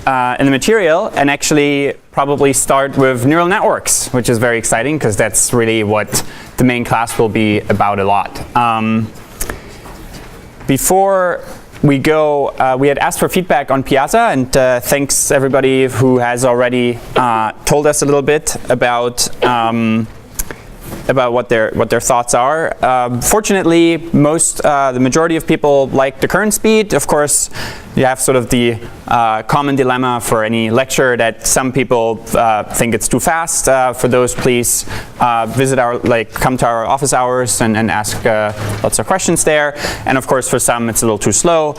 in the material and actually probably start with neural networks, which is very exciting because that's really what the main class will be about a lot. Before we go, we had asked for feedback on Piazza, and thanks everybody who has already told us a little bit about what their thoughts are. Fortunately, the majority of people like the current speed. Of course, you have sort of the common dilemma for any lecture that some people think it's too fast. For those, please come to our office hours and ask lots of questions there. And of course, for some, it's a little too slow.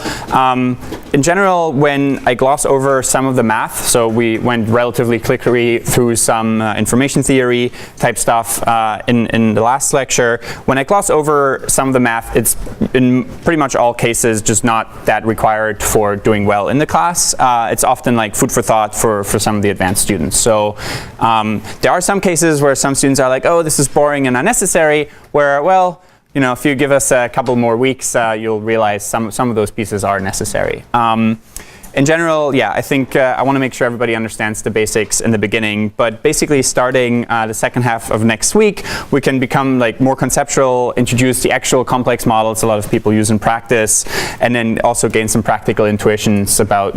In general, when I gloss over some of the math, so we went relatively quickly through some information theory type stuff in the last lecture. When I gloss over some of the math, it's in pretty much all cases just not that required for doing well in the class. It's often like food for thought for some of the advanced students. So there are some cases where some students are like, oh, this is boring and unnecessary, where, well, if you give us a couple more weeks, you'll realize some of those pieces are necessary. In general, yeah, I think I want to make sure everybody understands the basics in the beginning, but basically starting the second half of next week, we can become more conceptual, introduce the actual complex models a lot of people use in practice, and then also gain some practical intuitions about,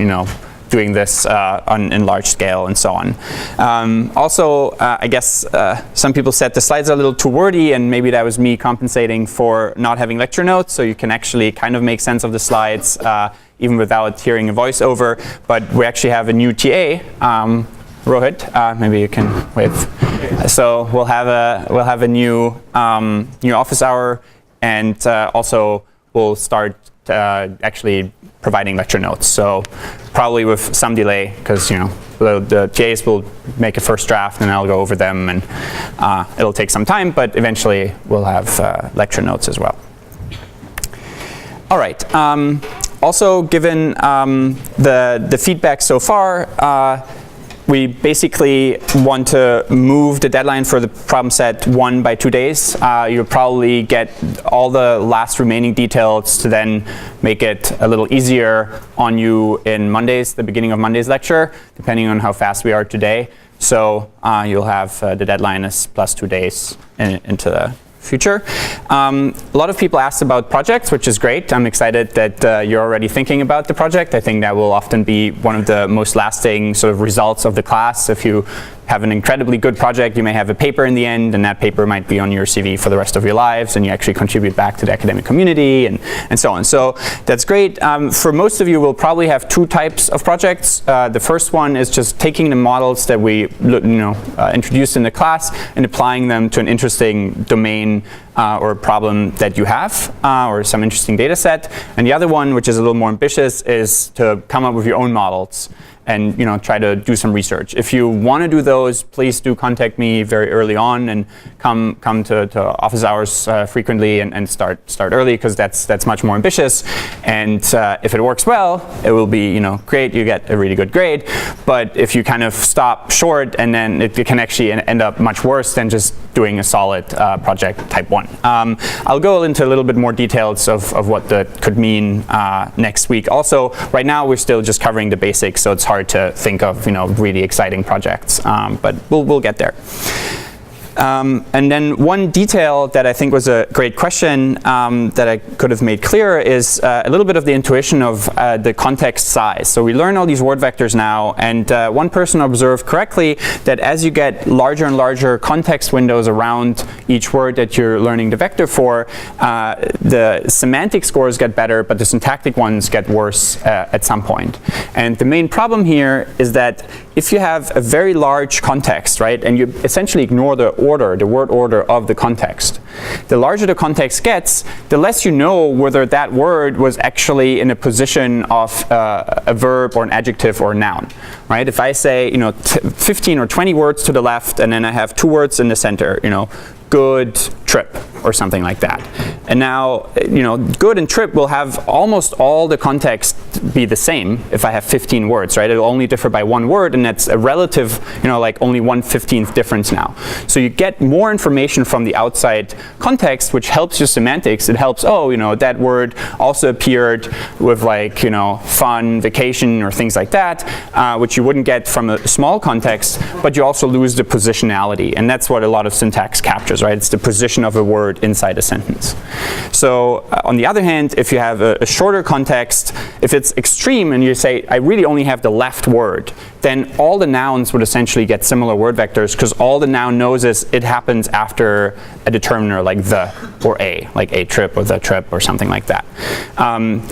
doing this in large scale and so on. Also, I guess some people said the slides are a little too wordy, and maybe that was me compensating for not having lecture notes, so you can actually kind of make sense of the slides even without hearing a voiceover. But we actually have a new TA, Rohit. Maybe you can wave. So we'll have a new office hour, and also we'll start actually providing lecture notes. So probably with some delay, because the TAs will make a first draft and I'll go over them, and it'll take some time, but eventually we'll have lecture notes as well. All right. Also, given the feedback so far, we basically want to move the deadline for the problem set 1 by 2 days. You'll probably get all the last remaining details to then make it a little easier on you in Mondays, the beginning of Monday's lecture, depending on how fast we are today. So you'll have the deadline is plus 2 days into the future. A lot of people asked about projects, which is great. I'm excited that you're already thinking about the project. I think that will often be one of the most lasting sort of results of the class. If you have an incredibly good project, you may have a paper in the end, and that paper might be on your CV for the rest of your lives, and you actually contribute back to the academic community and so on. So that's great. For most of you, we'll probably have 2 types of projects. The first one is just taking the models that we introduced in the class and applying them to an interesting domain or problem that you have, or some interesting data set. And the other one, which is a little more ambitious, is to come up with your own models and try to do some research. If you want to do those, please do contact me very early on and come to office hours frequently and start early, because that's much more ambitious. And if it works well, it will be great. You get a really good grade. But if you kind of stop short, and then it can actually end up much worse than just doing a solid project type 1. I'll go into a little bit more details of what that could mean next week. Also, right now we're still just covering the basics, so it's hard to think of really exciting projects, but we'll get there. And then one detail that I think was a great question that I could have made clearer is a little bit of the intuition of the context size. So we learn all these word vectors now, and one person observed correctly that as you get larger and larger context windows around each word that you're learning the vector for, the semantic scores get better, but the syntactic ones get worse at some point. And the main problem here is that if you have a very large context, right, and you essentially ignore the word order of the context, the larger the context gets, the less you know whether that word was actually in a position of a verb or an adjective or a noun, right? If I say, 15 or 20 words to the left, and then I have 2 words in the center, good trip or something like that. And now, good and trip will have almost all the context be the same if I have 15 words, right? It'll only differ by 1 word, and that's a relative, like only 1/15th difference now. So you get more information from the outside context, which helps your semantics. It helps, oh, that word also appeared with like, fun, vacation, or things like that, which you wouldn't get from a small context, but you also lose the positionality. And that's what a lot of syntax captures, right? It's the position of a word inside a sentence. So on the other hand, if you have a shorter context, if it's extreme and you say, I really only have the left word, then all the nouns would essentially get similar word vectors, because all the noun knows is it happens after a determiner like the or a, like a trip or the trip or something like that.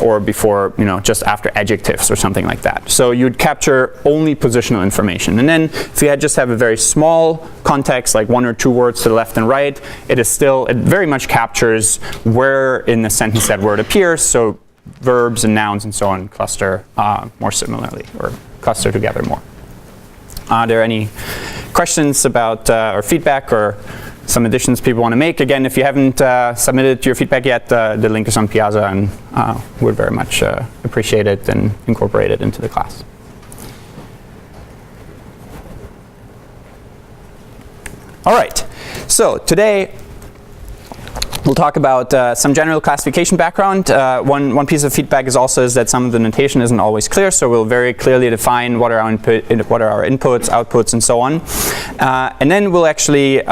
Or before, just after adjectives or something like that. So you'd capture only positional information. And then if you just have a very small context, like 1 or 2 words to the left and right, it very much captures where in the sentence that word appears. So verbs and nouns and so on cluster more similarly, or cluster together more. Are there any questions about or feedback or some additions people want to make? Again, if you haven't submitted your feedback yet, the link is on Piazza, and would very much appreciate it and incorporate it into the class. All right, so today we'll talk about some general classification background. One piece of feedback is that some of the notation isn't always clear, so we'll very clearly define what are our inputs, outputs, and so on. And then we'll actually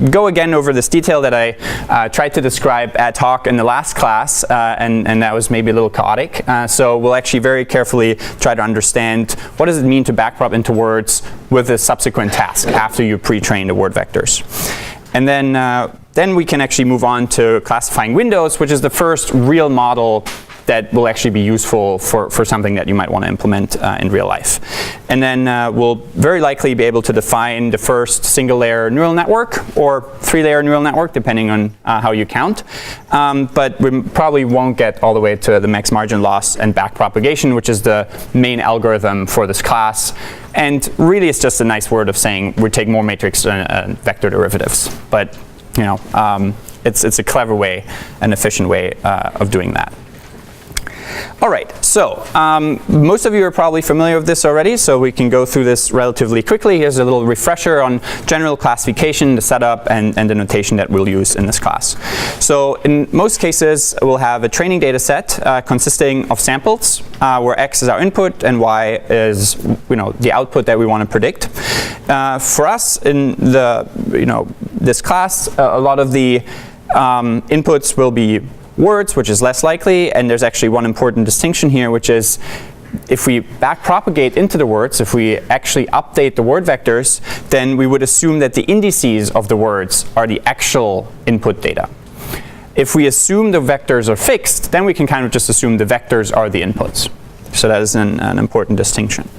go again over this detail that I tried to describe ad hoc in the last class, and that was maybe a little chaotic. So we'll actually very carefully try to understand what does it mean to backprop into words with a subsequent task after you pre-train the word vectors. And then we can actually move on to classifying windows, which is the first real model that will actually be useful for something that you might want to implement in real life. And then we'll very likely be able to define the first single-layer neural network or 3-layer neural network, depending on how you count. But we probably won't get all the way to the max margin loss and backpropagation, which is the main algorithm for this class. And really, it's just a nice word of saying we take more matrix and vector derivatives. But it's a clever way, an efficient way of doing that. All right, so most of you are probably familiar with this already, so we can go through this relatively quickly. Here's a little refresher on general classification, the setup, and the notation that we'll use in this class. So in most cases, we'll have a training data set consisting of samples, where X is our input and Y is the output that we want to predict. For us in this class, a lot of the inputs will be words, which is less likely, and there's actually one important distinction here, which is if we backpropagate into the words, if we actually update the word vectors, then we would assume that the indices of the words are the actual input data. If we assume the vectors are fixed, then we can kind of just assume the vectors are the inputs. So that is an important distinction.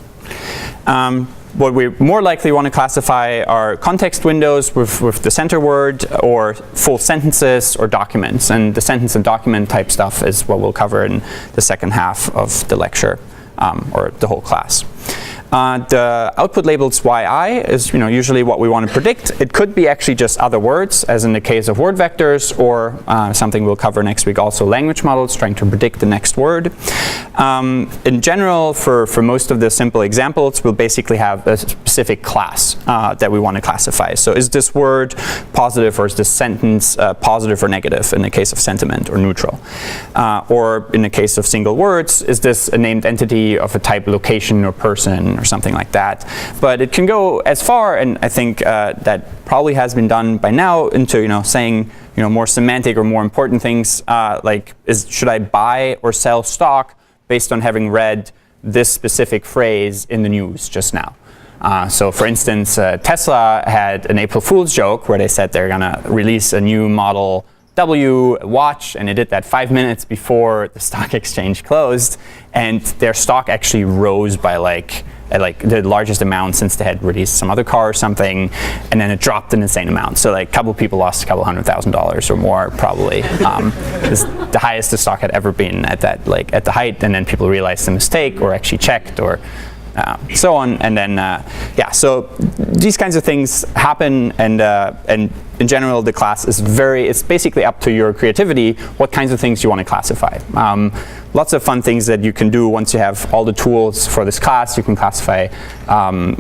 What we more likely want to classify are context windows with the center word, or full sentences or documents. And the sentence and document type stuff is what we'll cover in the second half of the lecture, or the whole class. The output labels YI is usually what we want to predict. It could be actually just other words, as in the case of word vectors, or something we'll cover next week, also language models trying to predict the next word. In general, for most of the simple examples, we'll basically have a specific class that we want to classify. So is this word positive, or is this sentence positive or negative in the case of sentiment, or neutral? Or in the case of single words, is this a named entity of a type location or person, or something like that. But it can go as far, and I think that probably has been done by now, into saying more semantic or more important things, like should I buy or sell stock based on having read this specific phrase in the news just now. So for instance, Tesla had an April Fool's joke where they said they're gonna release a new Model W watch, and they did that 5 minutes before the stock exchange closed, and their stock actually rose by like the largest amount since they had released some other car or something, and then it dropped an insane amount. So like a couple people lost a couple $100,000 or more probably. It's the highest the stock had ever been at that, like at the height, and then people realized the mistake or actually checked or so on, and then so these kinds of things happen, and in general the class is it's basically up to your creativity what kinds of things you want to classify. lots of fun things that you can do once you have all the tools for this class. You can classify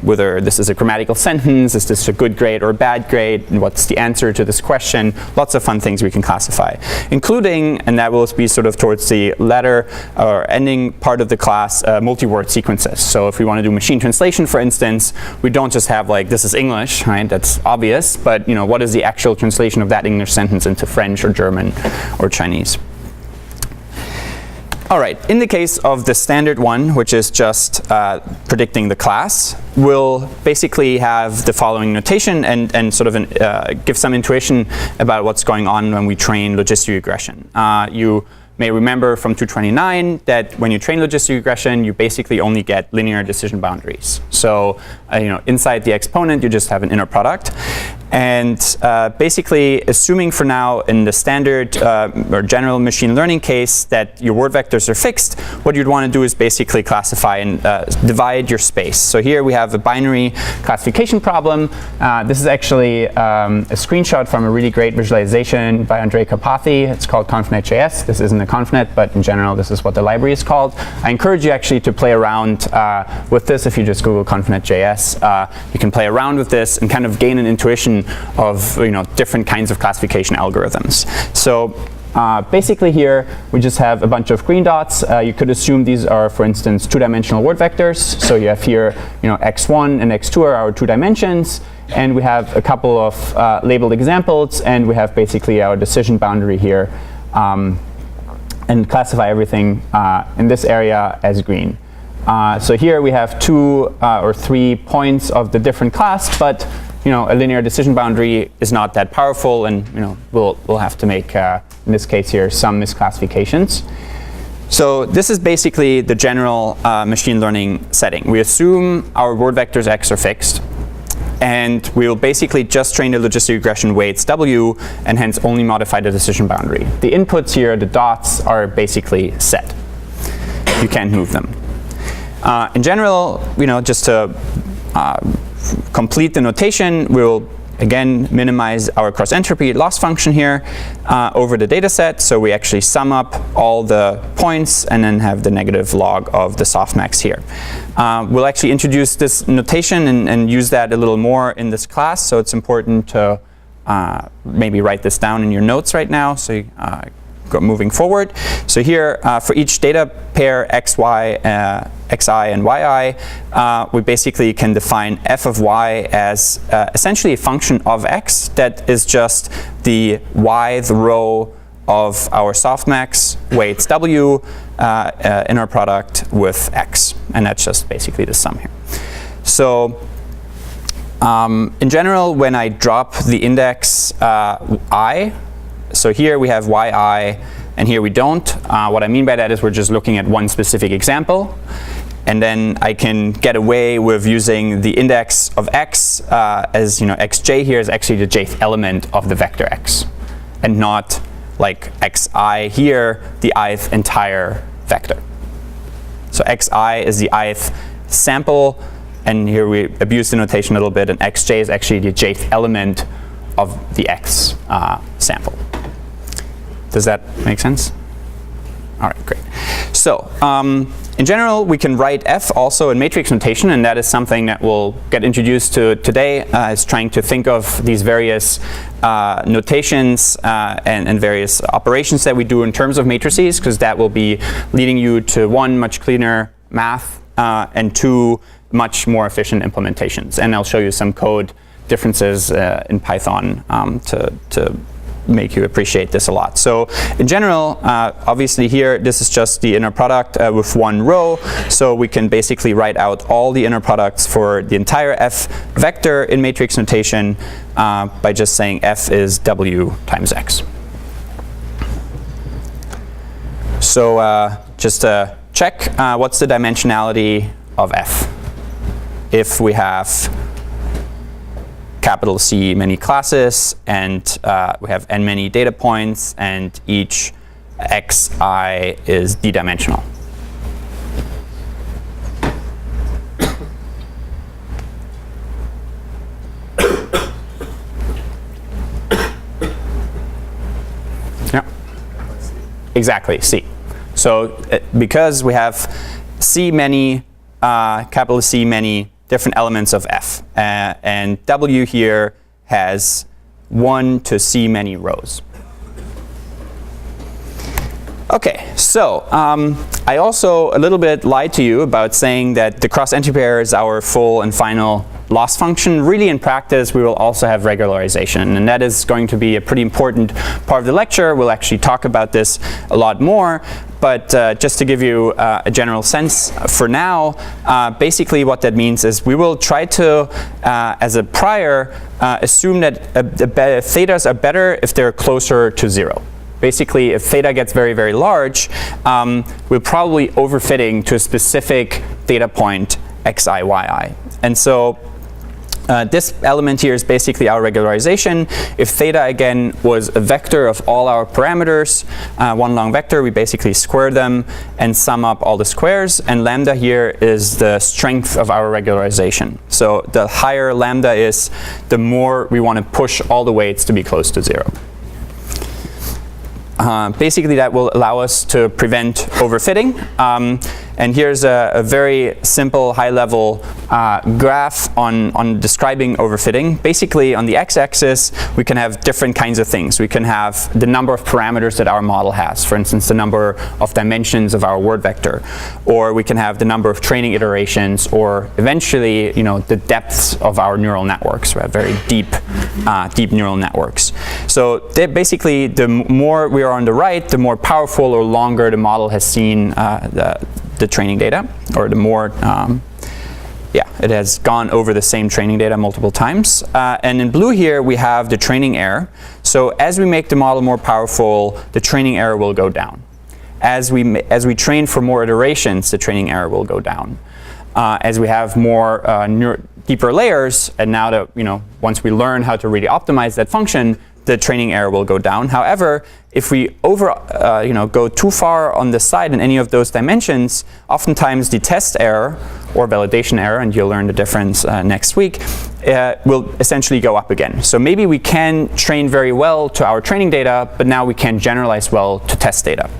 whether this is a grammatical sentence, is this a good grade or a bad grade, and what's the answer to this question. Lots of fun things we can classify, including, and that will be sort of towards the latter or ending part of the class, multi-word sequences. So if we want to do machine translation, for instance, we don't just have like, this is English, right? That's obvious, but what is the actual translation of that English sentence into French or German or Chinese? All right, in the case of the standard one, which is just predicting the class, we'll basically have the following notation and sort of give some intuition about what's going on when we train logistic regression. You may remember from 229 that when you train logistic regression, you basically only get linear decision boundaries. So inside the exponent, you just have an inner product. And basically, assuming for now in the standard or general machine learning case that your word vectors are fixed, what you'd want to do is basically classify and divide your space. So here we have a binary classification problem. This is actually a screenshot from a really great visualization by Andrei Karpathy. It's called ConfNet.js. This isn't a ConfNet, but in general, this is what the library is called. I encourage you actually to play around with this. If you just Google ConfNet.js, you can play around with this and kind of gain an intuition of different kinds of classification algorithms. So basically here we just have a bunch of green dots. You could assume these are, for instance, two-dimensional word vectors. So you have here x1 and x2 are our 2 dimensions, and we have a couple of labeled examples, and we have basically our decision boundary here, and classify everything in this area as green. So here we have 2 or 3 points of the different class, but a linear decision boundary is not that powerful, and we'll have to make in this case here some misclassifications. So this is basically the general machine learning setting. We assume our word vectors x are fixed, and we'll basically just train the logistic regression weights w, and hence only modify the decision boundary. The inputs here, the dots, are basically set. You can't move them. In general, just to complete the notation, we'll again minimize our cross entropy loss function here over the data set. So we actually sum up all the points and then have the negative log of the softmax here. We'll actually introduce this notation and use that a little more in this class. So it's important to maybe write this down in your notes right now. So moving forward. So here, for each data pair xy, xi, and yi, we basically can define f of y as essentially a function of x that is just the yth row of our softmax weights w in our product with x. And that's just basically the sum here. So in general, when I drop the index I, so here we have yi, and here we don't. What I mean by that is we're just looking at one specific example. And then I can get away with using the index of x as xj here is actually the jth element of the vector x, and not like xi here, the ith entire vector. So xi is the ith sample, and here we abuse the notation a little bit, and xj is actually the jth element of the x sample. Does that make sense? All right, great. So in general, we can write f also in matrix notation, and that is something that we'll get introduced to today, is trying to think of these various notations and various operations that we do in terms of matrices, because that will be leading you to 1, much cleaner math, and 2, much more efficient implementations. And I'll show you some code differences in Python to make you appreciate this a lot. So in general, obviously here, this is just the inner product with 1 row. So we can basically write out all the inner products for the entire f vector in matrix notation by just saying f is w times x. So just to check, what's the dimensionality of f? If we have capital C many classes, and we have n many data points, and each xi is d-dimensional. Yeah, exactly, C. So because we have capital C many different elements of F, and W here has 1 to C many rows. Okay, so I also a little bit lied to you about saying that the cross-entropy pair is our full and final loss function. Really, in practice, we will also have regularization, and that is going to be a pretty important part of the lecture. We'll actually talk about this a lot more, but just to give you a general sense for now, basically what that means is we will try to, as a prior, assume that thetas are better if they're closer to 0. Basically, if theta gets very, very large, we're probably overfitting to a specific theta point xi, yi. And so this element here is basically our regularization. If theta, again, was a vector of all our parameters, one long vector, we basically square them and sum up all the squares. And lambda here is the strength of our regularization. So the higher lambda is, the more we want to push all the weights to be close to 0. Basically, that will allow us to prevent overfitting. And here's a very simple, high-level graph on describing overfitting. Basically, on the x-axis, we can have different kinds of things. We can have the number of parameters that our model has. For instance, the number of dimensions of our word vector. Or we can have the number of training iterations, or eventually, the depths of our neural networks. We have very deep neural networks. So basically, the more we are on the right, the more powerful or longer the model has seen the training data, or the more, it has gone over the same training data multiple times. And in blue here, we have the training error. So as we make the model more powerful, the training error will go down. As we train for more iterations, the training error will go down. As we have more deeper layers, and now that once we learn how to really optimize that function, the training error will go down. However, if we go too far on the side in any of those dimensions, oftentimes the test error or validation error, and you'll learn the difference next week, will essentially go up again. So maybe we can train very well to our training data, but now we can't generalize well to test data.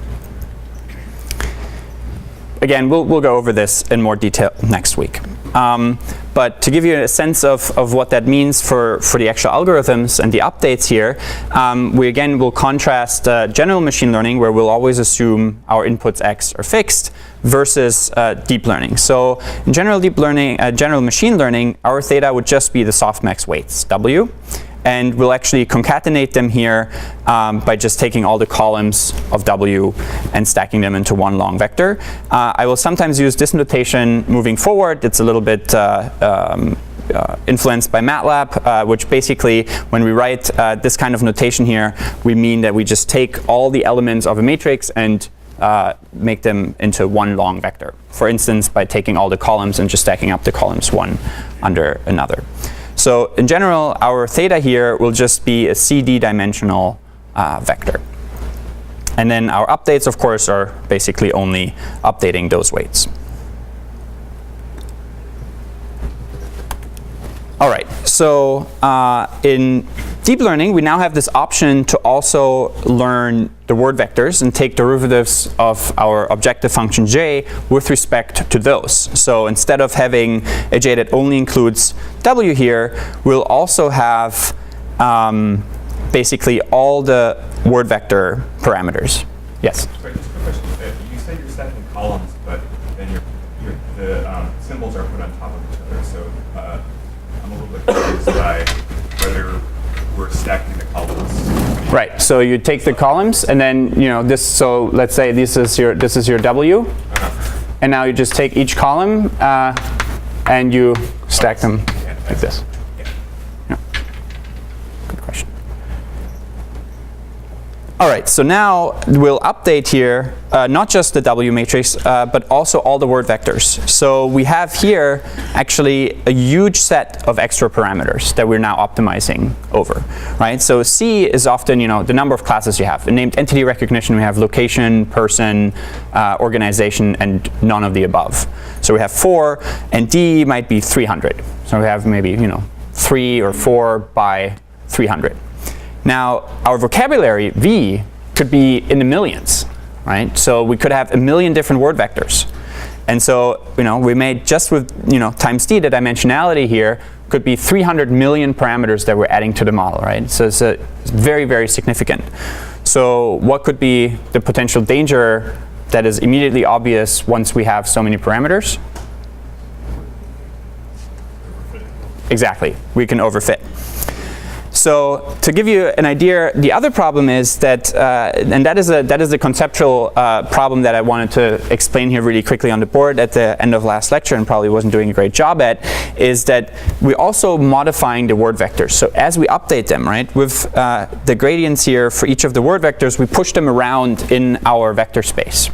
Again, we'll go over this in more detail next week. But to give you a sense of what that means for the actual algorithms and the updates here, we again will contrast general machine learning, where we'll always assume our inputs x are fixed, versus deep learning. So in general machine learning, our theta would just be the softmax weights, w. And we'll actually concatenate them here by just taking all the columns of W and stacking them into one long vector. I will sometimes use this notation moving forward. It's a little bit influenced by MATLAB, which basically, when we write this kind of notation here, we mean that we just take all the elements of a matrix and make them into one long vector. For instance, by taking all the columns and just stacking up the columns one under another. So in general, our theta here will just be a CD dimensional vector. And then our updates, of course, are basically only updating those weights. All right, so in deep learning, we now have this option to also learn the word vectors and take derivatives of our objective function j with respect to those. So instead of having a j that only includes w here, we'll also have basically all the word vector parameters. Yes? Sorry, just a question. You said you're stacking columns, but then the symbols are put on top of each other. So I'm a little bit confused by whether we're stacking the columns. Right. So you take the columns, and then this. So let's say this is your W, and now you just take each column and you stack them like this. Yeah. Good question. All right. So now we'll update here not just the W matrix, but also all the word vectors. So we have here actually a huge set of extra parameters that we're now optimizing over, right? So C is often, the number of classes you have. In named entity recognition, we have location, person, organization, and none of the above. So we have 4, and D might be 300. So we have maybe, 3 or 4 by 300. Now, our vocabulary, V, could be in the millions. right? So we could have 1 million different word vectors. And so, we made just with, times d, the dimensionality here could be 300 million parameters that we're adding to the model, right? So it's very, very significant. So what could be the potential danger that is immediately obvious once we have so many parameters? Exactly, we can overfit. So to give you an idea, the other problem is that, and that is a conceptual problem that I wanted to explain here really quickly on the board at the end of last lecture and probably wasn't doing a great job at, is that we're also modifying the word vectors. So as we update them, right, with the gradients here for each of the word vectors, we push them around in our vector space.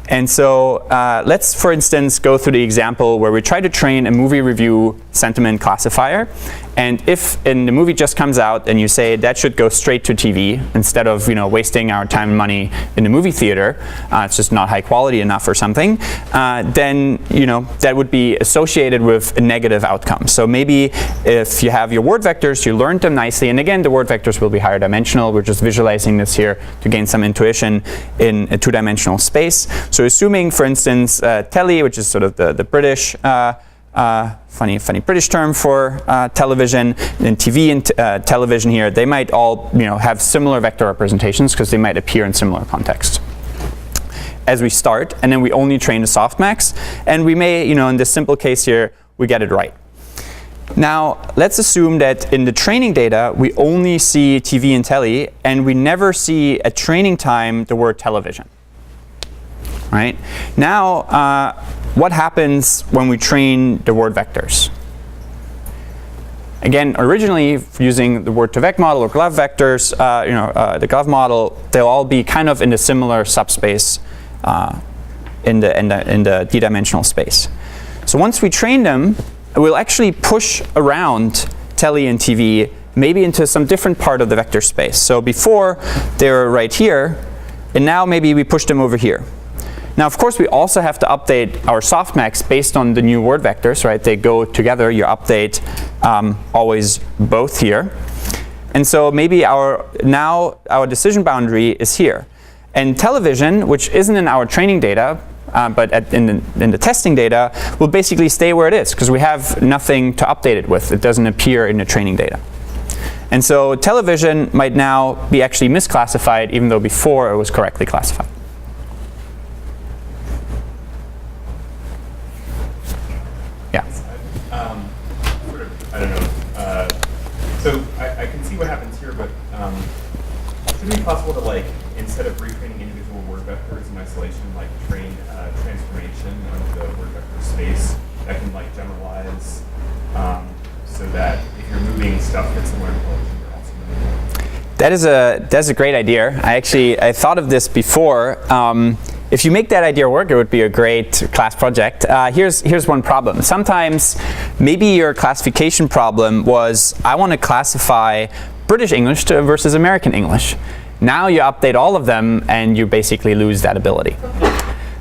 And so let's, for instance, go through the example where we try to train a movie review sentiment classifier. And if in the movie just comes out and you say that should go straight to TV instead of wasting our time and money in the movie theater, it's just not high quality enough or something, then that would be associated with a negative outcome. So maybe if you have your word vectors, you learned them nicely, and again the word vectors will be higher dimensional. We're just visualizing this here to gain some intuition in a two-dimensional space. So assuming, for instance, telly, which is sort of the British funny British term for television, and TV and television here, they might all have similar vector representations because they might appear in similar contexts. As we start, and then we only train the softmax, and we may, in this simple case here, we get it right. Now, let's assume that in the training data, we only see TV and telly, and we never see at training time the word television. Right? Now, what happens when we train the word vectors? Again, originally using the word2vec model or glove vectors, the glove model, they'll all be kind of in a similar subspace in the d-dimensional space. So once we train them, we'll actually push around telly and TV maybe into some different part of the vector space. So before they were right here, and now maybe we push them over here. Now, of course, we also have to update our softmax based on the new word vectors, right? They go together. You update always both here. And so maybe now our decision boundary is here. And television, which isn't in our training data, but in the testing data, will basically stay where it is because we have nothing to update it with. It doesn't appear in the training data. And so television might now be actually misclassified even though before it was correctly classified. I don't know. So I can see what happens here, but should it be possible to, instead of retraining individual word vectors in isolation, train transformation of the word vector space that can generalize, so that if you're moving stuff that's similar to television, you're also moving. That's a great idea. I thought of this before. If you make that idea work, it would be a great class project. Here's one problem. Sometimes maybe your classification problem was, I want to classify British English versus American English. Now you update all of them and you basically lose that ability.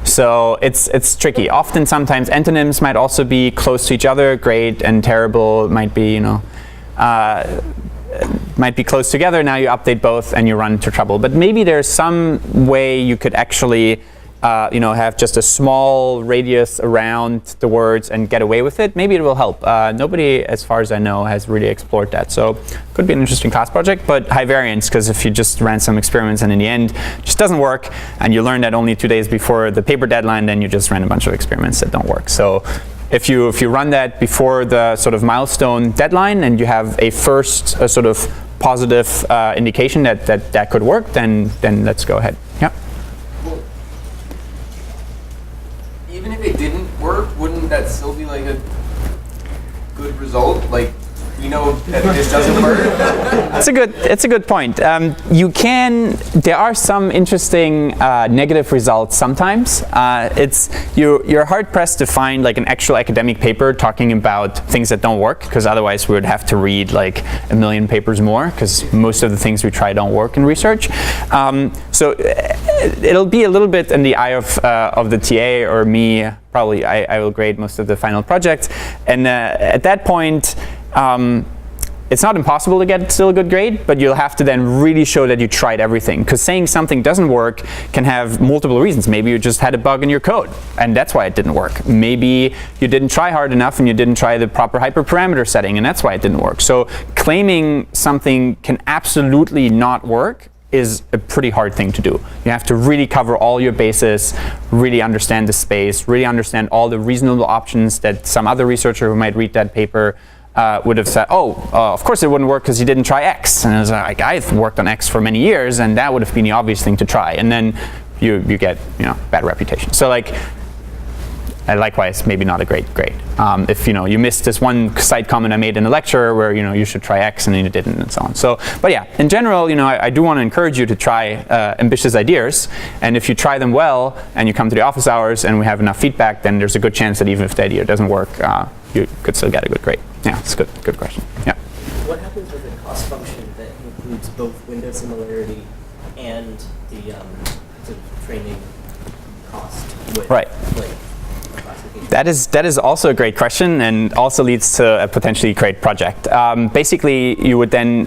So it's tricky. Often, sometimes antonyms might also be close to each other. Great and terrible might be, might be close together. Now you update both and you run into trouble. But maybe there's some way you could actually have just a small radius around the words and get away with it. Maybe it will help. Nobody, as far as I know, has really explored that. So could be an interesting class project, but high variance, because if you just ran some experiments and in the end it just doesn't work, and you learn that only 2 days before the paper deadline, then you just ran a bunch of experiments that don't work. So if you run that before the sort of milestone deadline and you have a first sort of positive indication that could work, then let's go ahead. Yeah. Even if it didn't work, wouldn't that still be a good result? That this doesn't work? It's a good point. There are some interesting negative results sometimes. You're hard pressed to find an actual academic paper talking about things that don't work, because otherwise we would have to read 1 million papers more, because most of the things we try don't work in research. So it'll be a little bit in the eye of the TA or me. Probably I will grade most of the final project, and at that point, it's not impossible to get still a good grade, but you'll have to then really show that you tried everything. Because saying something doesn't work can have multiple reasons. Maybe you just had a bug in your code, and that's why it didn't work. Maybe you didn't try hard enough and you didn't try the proper hyperparameter setting, and that's why it didn't work. So claiming something can absolutely not work is a pretty hard thing to do. You have to really cover all your bases, really understand the space, really understand all the reasonable options that some other researcher who might read that paper would have said, of course it wouldn't work because you didn't try X. And I was like, I've worked on X for many years, and that would have been the obvious thing to try. And then you get bad reputation. So like, likewise, maybe not a great grade. If you missed this one side comment I made in a lecture where you should try X and then you didn't, and so on. So, but yeah, in general, I do want to encourage you to try ambitious ideas. And if you try them well and you come to the office hours and we have enough feedback, then there's a good chance that even if the idea doesn't work, you could still get a good grade. Yeah, it's a good question. Yeah. What happens with a cost function that includes both window similarity and the sort of training cost with right. That is also a great question, and also leads to a potentially great project. Basically, you would then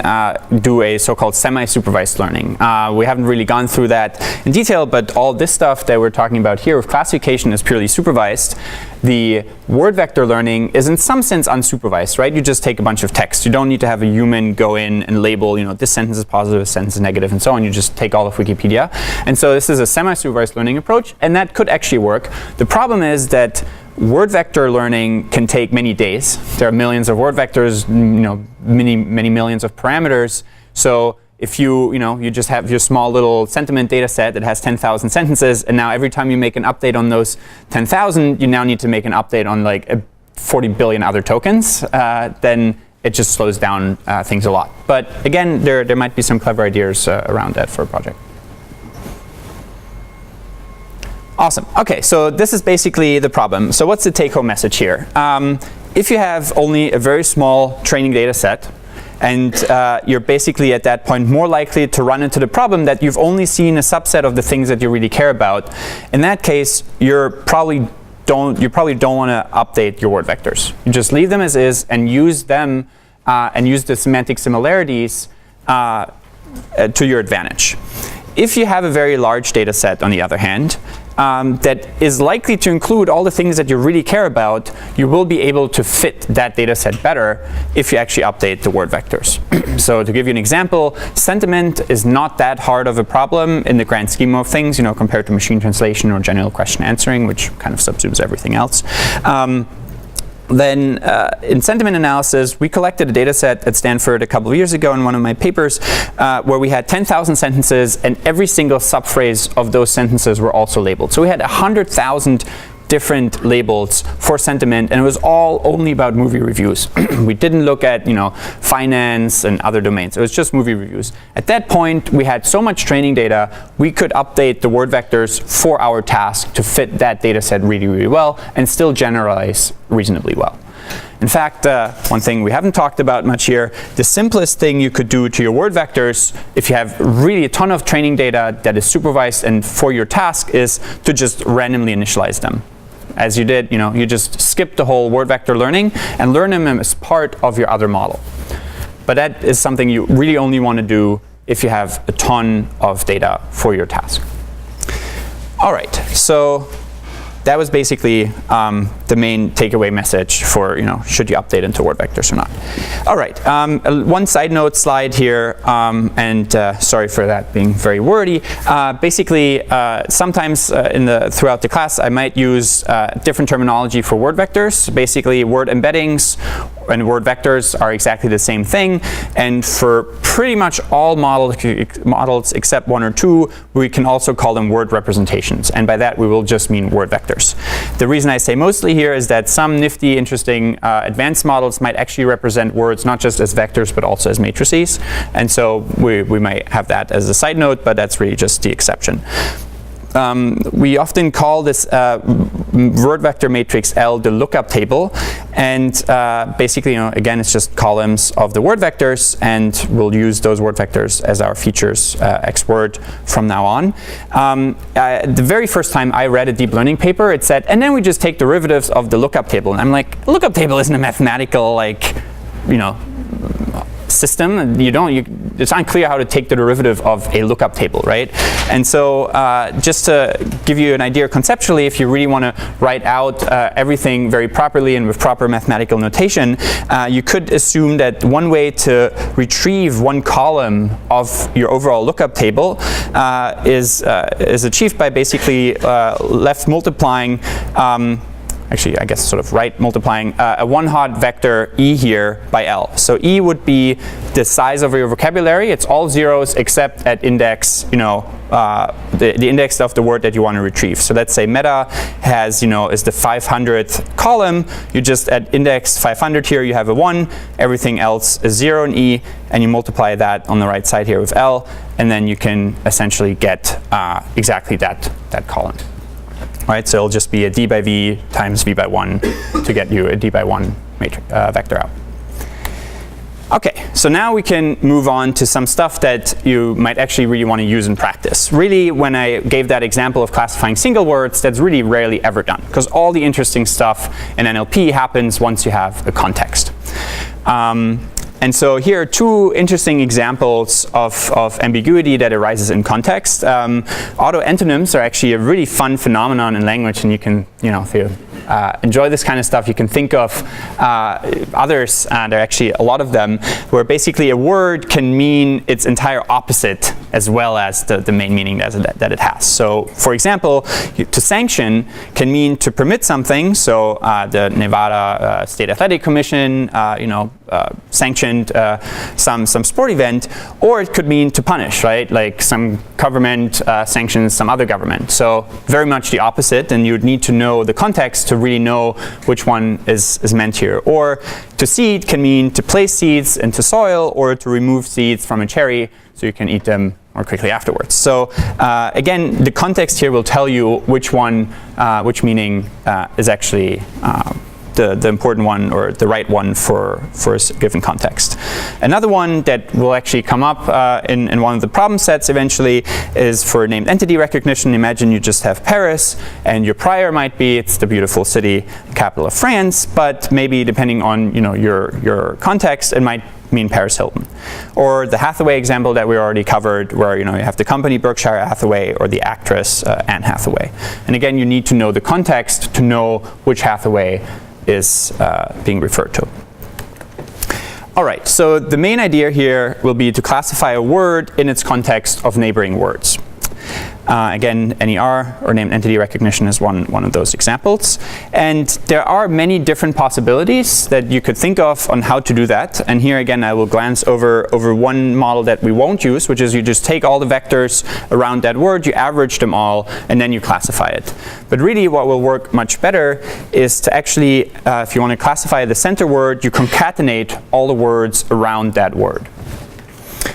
do a so-called semi-supervised learning. We haven't really gone through that in detail, but all this stuff that we're talking about here with classification is purely supervised. The word vector learning is in some sense unsupervised, right? You just take a bunch of text. You don't need to have a human go in and label, this sentence is positive, this sentence is negative, and so on. You just take all of Wikipedia. And so this is a semi-supervised learning approach, and that could actually work. The problem is that word vector learning can take many days. There are millions of word vectors, many millions of parameters. So if you just have your small little sentiment data set that has 10,000 sentences, and now every time you make an update on those 10,000, you now need to make an update on like 40 billion other tokens, then it just slows down things a lot. But again, there might be some clever ideas around that for a project. Awesome. OK, so this is basically the problem. So what's the take-home message here? If you have only a very small training data set, and you're basically at that point more likely to run into the problem that you've only seen a subset of the things that you really care about, in that case, you probably don't want to update your word vectors. You just leave them as is and use them and use the semantic similarities to your advantage. If you have a very large data set, on the other hand, that is likely to include all the things that you really care about, you will be able to fit that data set better if you actually update the word vectors. So to give you an example, sentiment is not that hard of a problem in the grand scheme of things, compared to machine translation or general question answering, which kind of subsumes everything else. Then in sentiment analysis, we collected a data set at Stanford a couple of years ago in one of my papers where we had 10,000 sentences, and every single subphrase of those sentences were also labeled. So we had 100,000 different labels for sentiment, and it was all only about movie reviews. We didn't look at finance and other domains. It was just movie reviews. At that point, we had so much training data, we could update the word vectors for our task to fit that data set really, really well and still generalize reasonably well. In fact, one thing we haven't talked about much here, the simplest thing you could do to your word vectors if you have really a ton of training data that is supervised and for your task is to just randomly initialize them. As you did, you just skip the whole word vector learning and learn them as part of your other model. But that is something you really only want to do if you have a ton of data for your task. All right, so that was basically the main takeaway message for, should you update into word vectors or not. All right, one side note slide here, and sorry for that being very wordy. Basically, sometimes throughout the class, I might use different terminology for word vectors. Basically, word embeddings and word vectors are exactly the same thing. And for pretty much all models except one or two, we can also call them word representations. And by that, we will just mean word vectors. The reason I say mostly here is that some nifty, interesting advanced models might actually represent words not just as vectors, but also as matrices. And so we might have that as a side note, but that's really just the exception. We often call this word vector matrix L the lookup table, and basically, again, it's just columns of the word vectors, and we'll use those word vectors as our features X word from now on. The very first time I read a deep learning paper, it said, and then we just take derivatives of the lookup table, and I'm like, lookup table isn't a mathematical system. It's unclear how to take the derivative of a lookup table, right? And so just to give you an idea conceptually, if you really want to write out everything very properly and with proper mathematical notation, you could assume that one way to retrieve one column of your overall lookup table is achieved by basically left multiplying actually, I guess sort of right multiplying a one-hot vector E here by L. So E would be the size of your vocabulary. It's all zeros except at index, the index of the word that you want to retrieve. So let's say meta has, is the 500th column. You just at index 500 here, you have a 1. Everything else is 0 in E, and you multiply that on the right side here with L, and then you can essentially get exactly that column. Right, so it'll just be a d by v times v by 1 to get you a d by 1 matrix, vector out. Okay, so now we can move on to some stuff that you might actually really want to use in practice. Really, when I gave that example of classifying single words, that's really rarely ever done, because all the interesting stuff in NLP happens once you have a context. And so here are two interesting examples of ambiguity that arises in context. Auto-antonyms are actually a really fun phenomenon in language, and you can, if you enjoy this kind of stuff, you can think of others, there are actually a lot of them, where basically a word can mean its entire opposite as well as the main meaning that it has. So, for example, to sanction can mean to permit something. So the Nevada State Athletic Commission, sanctioned some sport event, or it could mean to punish, right? Like some government sanctions some other government. So very much the opposite, and you would need to know the context to really know which one is meant here. Or to seed can mean to place seeds into soil, or to remove seeds from a cherry so you can eat them more quickly afterwards. So again, the context here will tell you which meaning is actually the important one or the right one for a given context. Another one that will actually come up in one of the problem sets eventually is for named entity recognition. Imagine you just have Paris, and your prior might be it's the beautiful city, capital of France, but maybe depending on your context, it might mean Paris Hilton. Or the Hathaway example that we already covered, where you have the company Berkshire Hathaway or the actress Anne Hathaway. And again, you need to know the context to know which Hathaway is being referred to. All right, so the main idea here will be to classify a word in its context of neighboring words. Again, NER, or named entity recognition, is one of those examples. And there are many different possibilities that you could think of on how to do that. And here again, I will glance over one model that we won't use, which is you just take all the vectors around that word, you average them all, and then you classify it. But really what will work much better is to actually, if you want to classify the center word, you concatenate all the words around that word.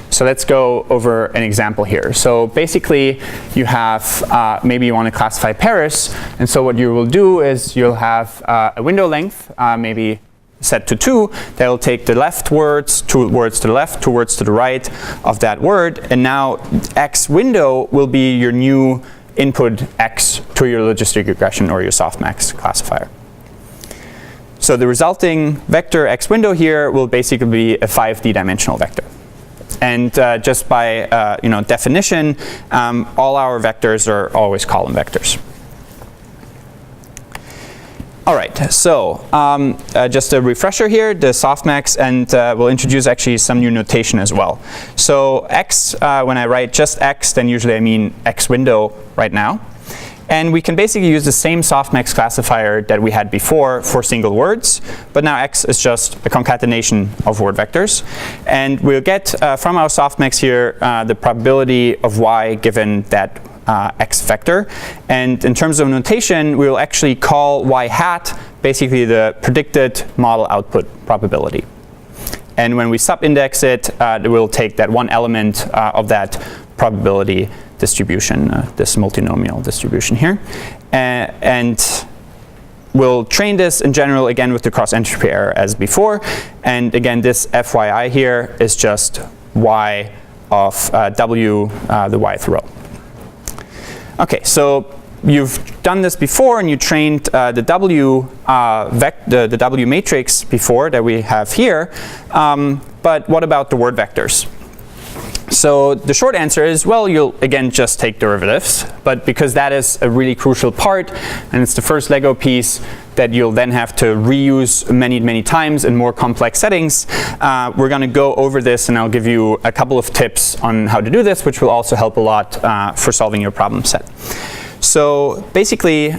So let's go over an example here. So basically, you have, maybe you want to classify Paris, and so what you will do is you'll have a window length, maybe set to 2, that will take the left words, 2 words to the left, 2 words to the right of that word, and now X window will be your new input X to your logistic regression or your softmax classifier. So the resulting vector X window here will basically be a 5D dimensional vector. And just by definition, all our vectors are always column vectors. All right, so just a refresher here, the softmax, and we'll introduce actually some new notation as well. So X, when I write just X, then usually I mean X window right now. And we can basically use the same softmax classifier that we had before for single words, but now X is just a concatenation of word vectors. And we'll get from our softmax here the probability of Y given that X vector. And in terms of notation, we'll actually call Y hat basically the predicted model output probability. And when we subindex it, we'll take that one element of that probability distribution, this multinomial distribution here. And we'll train this in general again with the cross entropy error as before. And again, this FYI here is just Y of W, the Yth row. Okay, so you've done this before and you trained the W matrix before that we have here, but what about the word vectors? So the short answer is, well, you'll again just take derivatives, but because that is a really crucial part and it's the first Lego piece that you'll then have to reuse many times in more complex settings, we're going to go over this and I'll give you a couple of tips on how to do this, which will also help a lot for solving your problem set. So basically,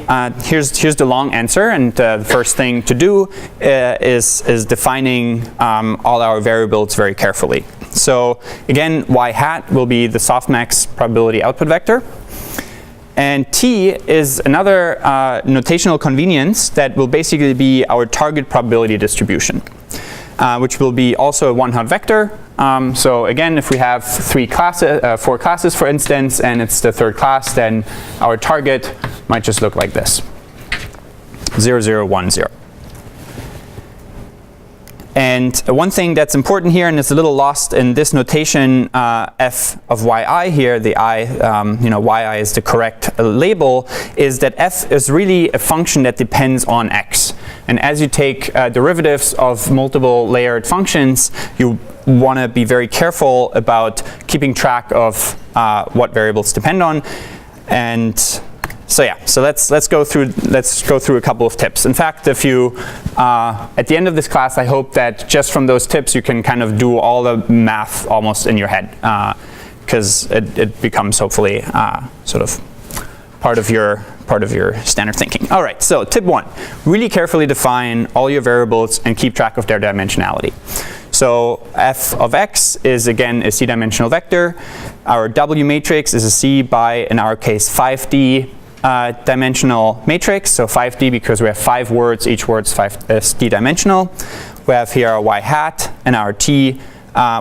here's the long answer, and the first thing to do is defining all our variables very carefully. So again, y hat will be the softmax probability output vector, and t is another notational convenience that will basically be our target probability distribution, which will be also a one-hot vector. So again, if we have four classes, for instance, and it's the third class, then our target might just look like this: 0, 0, 1, 0. And one thing that's important here, and it's a little lost in this notation, f of yi here, the I, yi is the correct label, is that f is really a function that depends on x. And as you take derivatives of multiple layered functions, you want to be very careful about keeping track of what variables depend on. And so yeah, so let's go through a couple of tips. In fact, if you at the end of this class, I hope that just from those tips you can kind of do all the math almost in your head, because it becomes hopefully sort of part of your standard thinking. All right, so tip 1, really carefully define all your variables and keep track of their dimensionality. So f of x is again a c-dimensional vector. Our W matrix is a c by, in our case, 5D dimensional matrix. So 5D because we have 5 words, each word is d-dimensional. We have here our y hat and our t,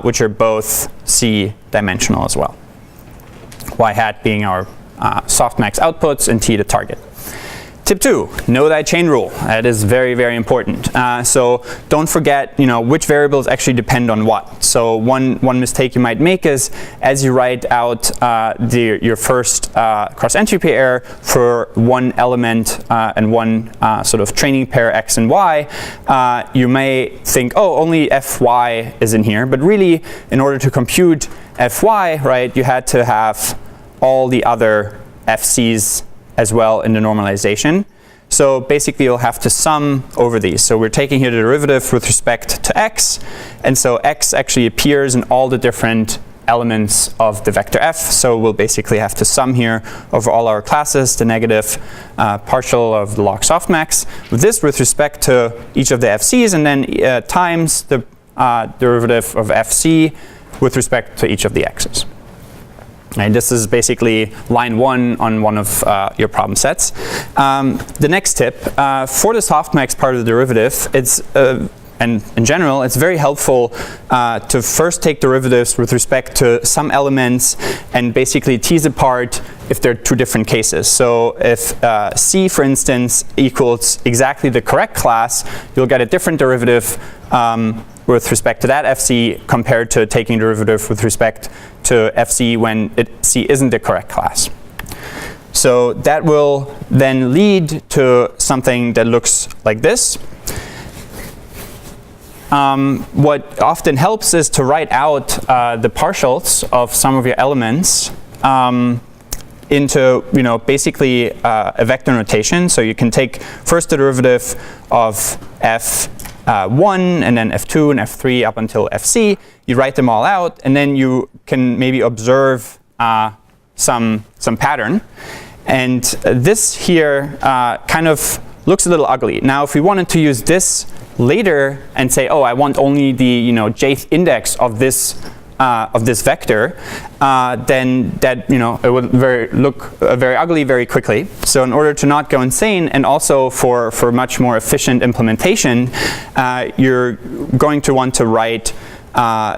which are both c-dimensional as well. Y hat being our softmax outputs and t the target. Tip 2, know thy chain rule. That is very important. So don't forget, which variables actually depend on what. So one mistake you might make is, as you write out your first cross-entropy error for one element and one sort of training pair x and y, you may think, oh, only fy is in here. But really, in order to compute fy, right, you had to have all the other fc's as well in the normalization. So basically you'll have to sum over these. So we're taking here the derivative with respect to x, and so x actually appears in all the different elements of the vector f. So we'll basically have to sum here over all our classes the negative partial of the log softmax with this with respect to each of the fc's, and then times the derivative of fc with respect to each of the x's. And this is basically line 1 on one of your problem sets. The next tip, for the softmax part of the derivative, and in general, it's very helpful to first take derivatives with respect to some elements and basically tease apart if they're two different cases. So if C, for instance, equals exactly the correct class, you'll get a different derivative with respect to that FC compared to taking derivative with respect to FC when C isn't the correct class. So that will then lead to something that looks like this. What often helps is to write out the partials of some of your elements into, basically a vector notation. So you can take first the derivative of f1 and then f2 and f3 up until fc. You write them all out, and then you can maybe observe some pattern. And this here kind of looks a little ugly. Now, if we wanted to use this later and say, oh, I want only the jth index of this vector, then that it would look very ugly very quickly. So in order to not go insane, and also for much more efficient implementation, you're going to want to write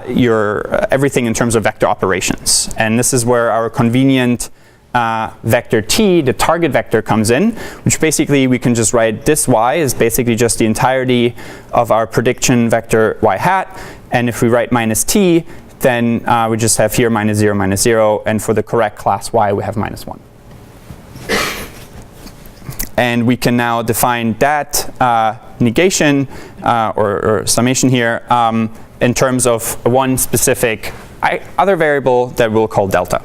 your everything in terms of vector operations. And this is where our convenient vector t, the target vector, comes in, which basically we can just write this y is basically just the entirety of our prediction vector y hat. And if we write minus t, then we just have here -0, -0, and for the correct class y we have -1. And we can now define that negation or summation here in terms of one specific other variable that we'll call delta.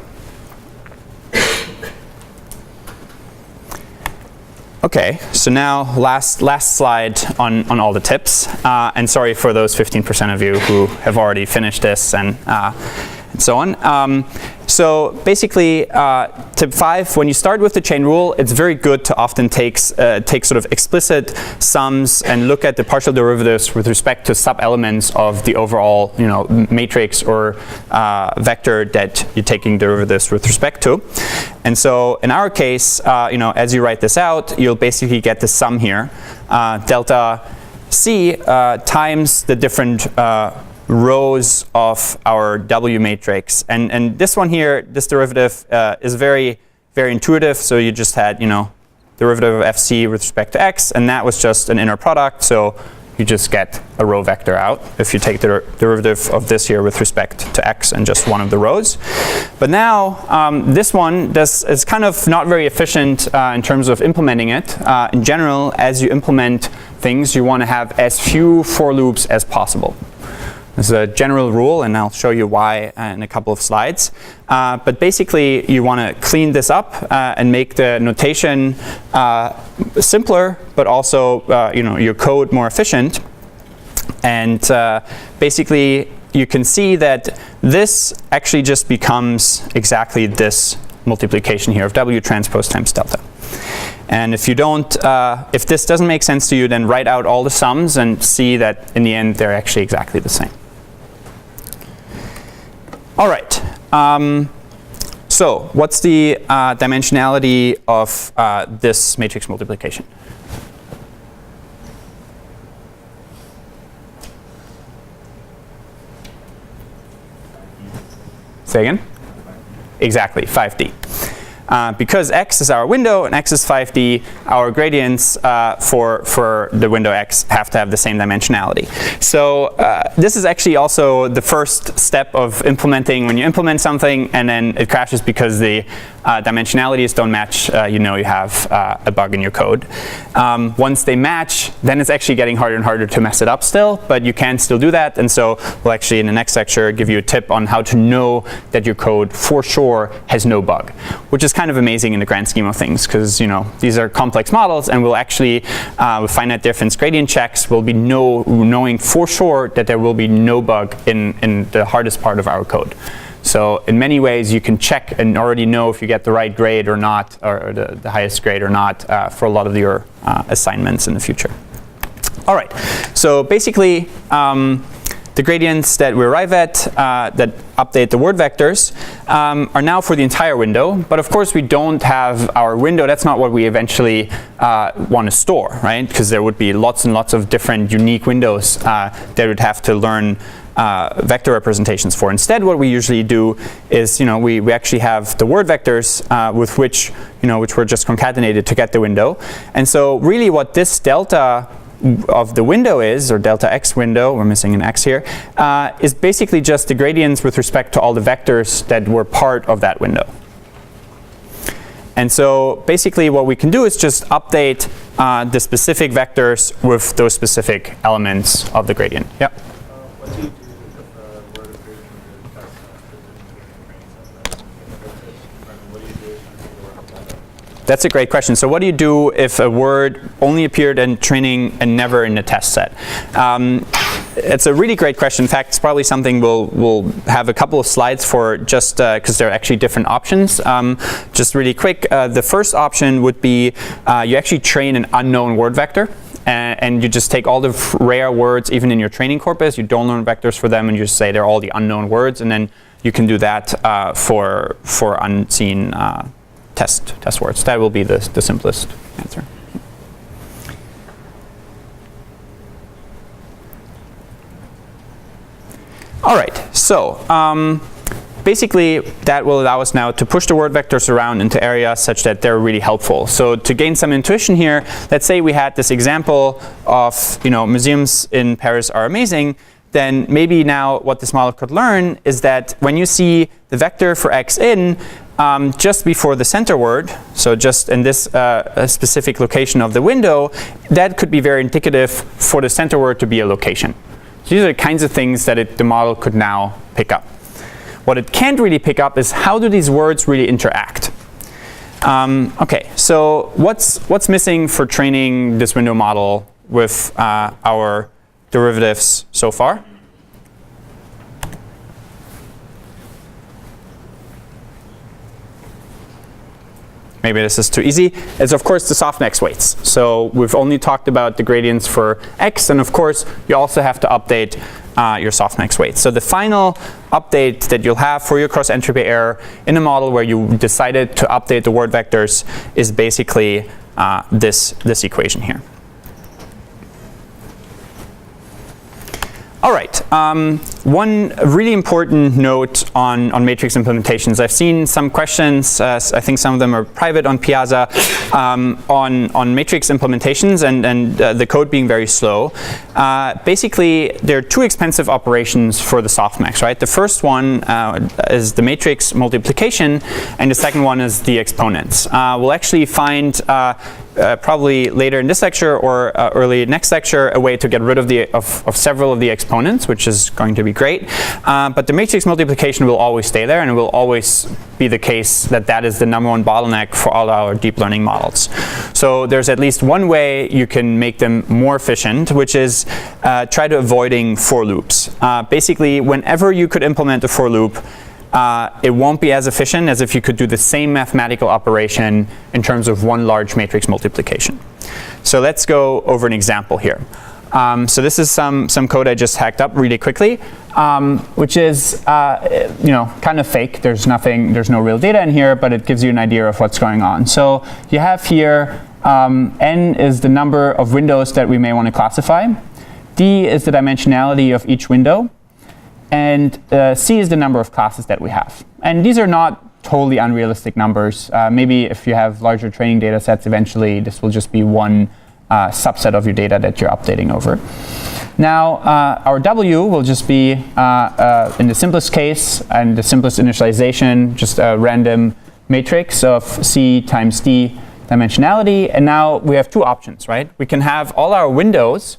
Okay, so now last slide on all the tips. And sorry for those 15% of you who have already finished this and so on. So basically, tip 5, when you start with the chain rule, it's very good to often take sort of explicit sums and look at the partial derivatives with respect to sub-elements of the overall matrix or vector that you're taking derivatives with respect to. And so in our case, as you write this out, you'll basically get the sum here, delta C times the different rows of our W matrix. And this one here, this derivative is very, very intuitive. So you just had, derivative of FC with respect to X, and that was just an inner product. So you just get a row vector out if you take the derivative of this here with respect to X and just one of the rows. But now this one is kind of not very efficient in terms of implementing it. In general, as you implement things, you want to have as few for loops as possible. This is a general rule, and I'll show you why in a couple of slides. But basically, you want to clean this up and make the notation simpler, but also your code more efficient. And basically, you can see that this actually just becomes exactly this multiplication here of W transpose times delta. And if you don't, if this doesn't make sense to you, then write out all the sums and see that in the end they're actually exactly the same. All right. So what's the dimensionality of this matrix multiplication? Say again? Exactly, 5D. Because X is our window and X is 5D, our gradients for the window X have to have the same dimensionality. So this is actually also the first step of implementing. When you implement something and then it crashes because the dimensionalities don't match, you have a bug in your code. Once they match, then it's actually getting harder and harder to mess it up still, but you can still do that. And so we'll actually in the next lecture give you a tip on how to know that your code for sure has no bug, which is kind of amazing in the grand scheme of things, because these are complex models, and we'll actually with finite difference gradient checks we'll be knowing for sure that there will be no bug in the hardest part of our code. So in many ways you can check and already know if you get the right grade or not, or the highest grade or not for a lot of your assignments in the future. All right, so basically the gradients that we arrive at that update the word vectors are now for the entire window. But of course, we don't have our window. That's not what we eventually want to store, right? Because there would be lots and lots of different unique windows that would have to learn vector representations for. Instead, what we usually do is, we actually have the word vectors with which were just concatenated to get the window. And so really what this delta of the window is, or delta x window, we're missing an x here, is basically just the gradients with respect to all the vectors that were part of that window. And so basically what we can do is just update the specific vectors with those specific elements of the gradient. Yeah? What do you do if a word appears in the text what do you do if That's a great question. So what do you do if a word only appeared in training and never in the test set? It's a really great question. In fact, it's probably something we'll have a couple of slides for, just because there are actually different options. Just really quick, the first option would be you actually train an unknown word vector. And you just take all the rare words, even in your training corpus, you don't learn vectors for them, and you just say they're all the unknown words, and then you can do that for unseen test words. That will be the simplest answer. All right, so basically that will allow us now to push the word vectors around into areas such that they're really helpful. So to gain some intuition here, let's say we had this example of museums in Paris are amazing. Then maybe now what this model could learn is that when you see the vector for x in, just before the center word, so just in this specific location of the window, that could be very indicative for the center word to be a location. So these are the kinds of things that the model could now pick up. What it can't really pick up is how do these words really interact. Okay, so what's missing for training this window model with our derivatives so far? Maybe this is too easy. It's of course the softmax weights. So we've only talked about the gradients for x, and of course you also have to update your softmax weights. So the final update that you'll have for your cross entropy error in a model where you decided to update the word vectors is basically this equation here. All right, one really important note on matrix implementations. I've seen some questions, I think some of them are private on Piazza, on matrix implementations and the code being very slow. Basically, there are two expensive operations for the softmax, right? The first one is the matrix multiplication, and the second one is the exponents. We'll actually find probably later in this lecture or early next lecture a way to get rid of several of the exponents, which is going to be great. But the matrix multiplication will always stay there, and it will always be the case that that is the #1 bottleneck for all our deep learning models. So there's at least one way you can make them more efficient, which is try to avoiding for loops. Basically, whenever you could implement a for loop, it won't be as efficient as if you could do the same mathematical operation in terms of one large matrix multiplication. So let's go over an example here. So this is some code I just hacked up really quickly, which is kind of fake. There's no real data in here, but it gives you an idea of what's going on. So you have here n is the number of windows that we may want to classify. D is the dimensionality of each window. And C is the number of classes that we have. And these are not totally unrealistic numbers. Maybe if you have larger training data sets, eventually this will just be one subset of your data that you're updating over. Now, our W will just be, in the simplest case, and the simplest initialization, just a random matrix of C times D dimensionality. And now we have two options, right? We can have all our windows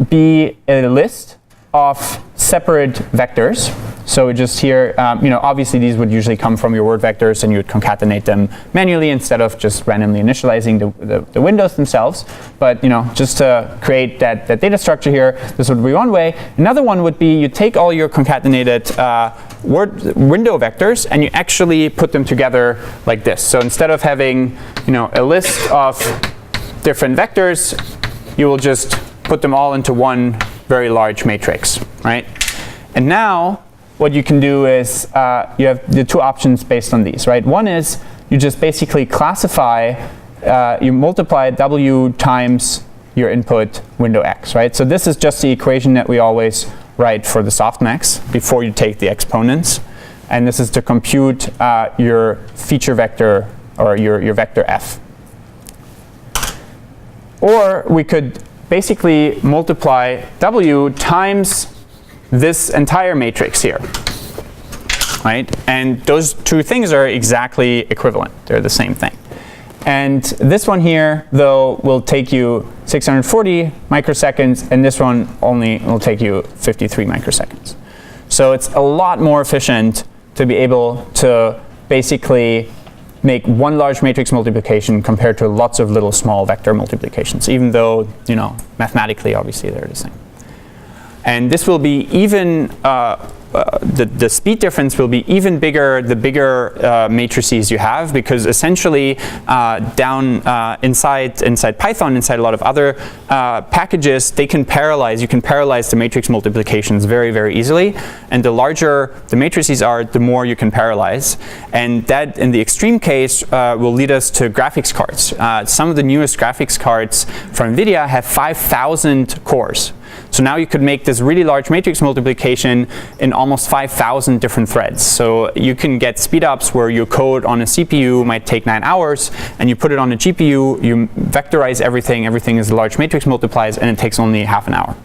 be a list of separate vectors. So just here, obviously these would usually come from your word vectors, and you would concatenate them manually instead of just randomly initializing the windows themselves. But just to create that data structure here, this would be one way. Another one would be you take all your concatenated window vectors and you actually put them together like this. So instead of having a list of different vectors, you will just put them all into one very large matrix, right? And now what you can do is you have the two options based on these, right? One is you just basically classify, you multiply W times your input window X, right? So this is just the equation that we always write for the softmax before you take the exponents. And this is to compute your feature vector or your vector F. Or we could basically multiply W times this entire matrix here, right? And those two things are exactly equivalent. They're the same thing. And this one here, though, will take you 640 microseconds, and this one only will take you 53 microseconds. So it's a lot more efficient to be able to basically make one large matrix multiplication compared to lots of little small vector multiplications, even though, mathematically, obviously, they're the same. And this will be even, the speed difference will be even bigger the bigger matrices you have, because essentially down inside Python, inside a lot of other packages, you can parallelize the matrix multiplications very, very easily. And the larger the matrices are, the more you can parallelize. And that, in the extreme case, will lead us to graphics cards. Some of the newest graphics cards from NVIDIA have 5,000 cores. So now you could make this really large matrix multiplication in almost 5,000 different threads. So you can get speedups where your code on a CPU might take 9 hours, and you put it on a GPU, you vectorize everything, everything is a large matrix multiplies, and it takes only half an hour.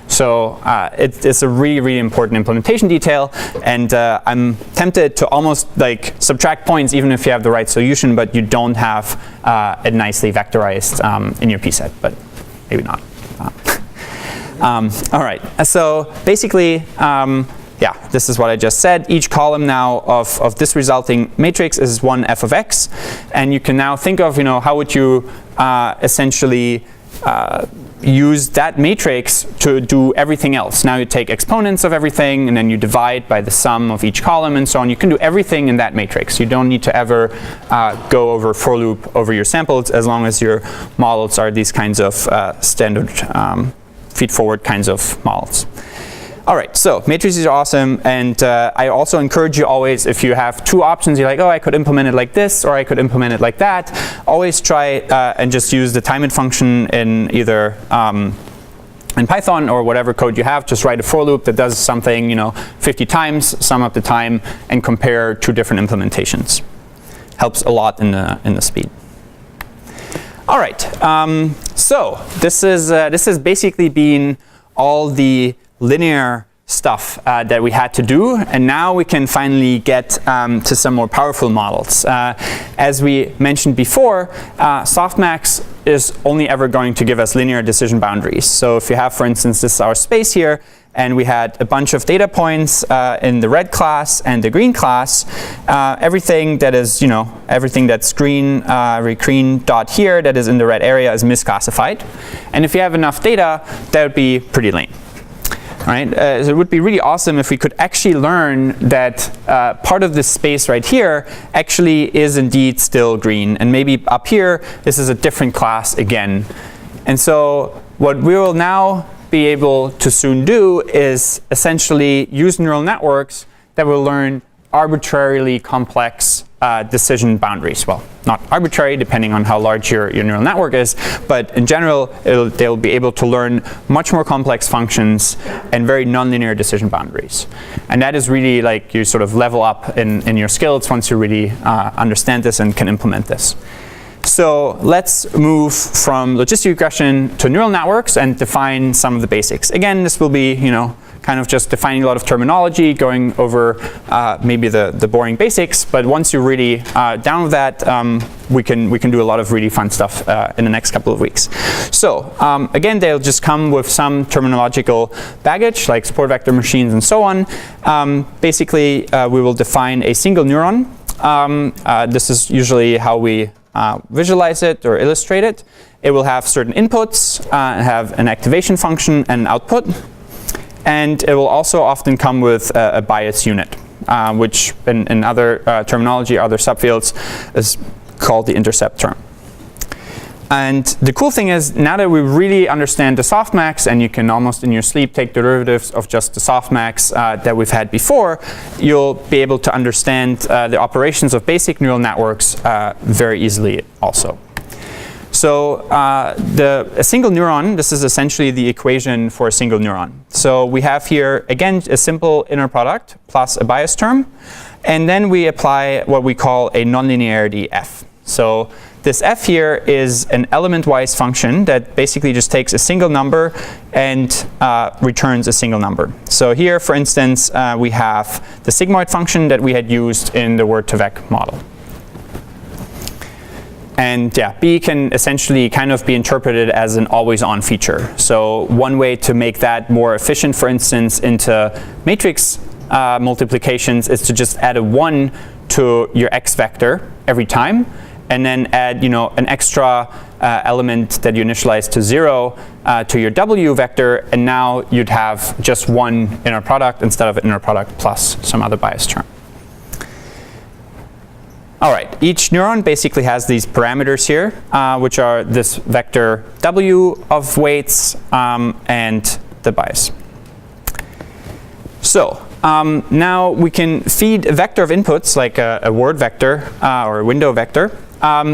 So it's a really, really important implementation detail, and I'm tempted to almost like subtract points even if you have the right solution, but you don't have it nicely vectorized in your pset, but maybe not. All right, so basically, yeah, this is what I just said. Each column now of this resulting matrix is one f of x, and you can now think of, how would you essentially use that matrix to do everything else. Now you take exponents of everything, and then you divide by the sum of each column, and so on. You can do everything in that matrix. You don't need to ever go over for loop over your samples, as long as your models are these kinds of standard feed-forward kinds of models. All right, so matrices are awesome, and I also encourage you always, if you have two options, you're like, oh, I could implement it like this, or I could implement it like that, always try and just use the time-in function in either in Python or whatever code you have. Just write a for loop that does something 50 times, sum up the time, and compare two different implementations. Helps a lot in the speed. All right, so this has basically been all the linear stuff that we had to do, and now we can finally get to some more powerful models. As we mentioned before, softmax is only ever going to give us linear decision boundaries. So if you have, for instance, this is our space here, and we had a bunch of data points in the red class and the green class, everything that is, everything that's green, green dot here that is in the red area is misclassified. And if you have enough data, that would be pretty lame. Right? So it would be really awesome if we could actually learn that part of this space right here actually is indeed still green, and maybe up here this is a different class again. And so what we will now be able to soon do is essentially use neural networks that will learn arbitrarily complex decision boundaries. Well, not arbitrary, depending on how large your neural network is, but in general, they'll be able to learn much more complex functions and very nonlinear decision boundaries. And that is really like you sort of level up in your skills once you really understand this and can implement this. So let's move from logistic regression to neural networks and define some of the basics. Again, this will be, kind of just defining a lot of terminology, going over maybe the boring basics. But once you're really down with that, we can do a lot of really fun stuff in the next couple of weeks. So again, they'll just come with some terminological baggage, like support vector machines and so on. Basically, we will define a single neuron. This is usually how we visualize it or illustrate it. It will have certain inputs, have an activation function and output. And it will also often come with a bias unit, which in other terminology, other subfields, is called the intercept term. And the cool thing is, now that we really understand the softmax, and you can almost in your sleep take derivatives of just the softmax that we've had before, you'll be able to understand the operations of basic neural networks very easily also. So a single neuron, this is essentially the equation for a single neuron. So we have here, again, a simple inner product plus a bias term. And then we apply what we call a nonlinearity f. So this f here is an element-wise function that basically just takes a single number and returns a single number. So here, for instance, we have the sigmoid function that we had used in the word2vec model. And yeah, B can essentially kind of be interpreted as an always-on feature. So one way to make that more efficient, for instance, into matrix multiplications is to just add a 1 to your x vector every time, and then add an extra element that you initialize to 0 to your w vector, and now you'd have just one inner product instead of an inner product plus some other bias term. All right, each neuron basically has these parameters here, which are this vector w of weights and the bias. So now we can feed a vector of inputs, like a word vector or a window vector,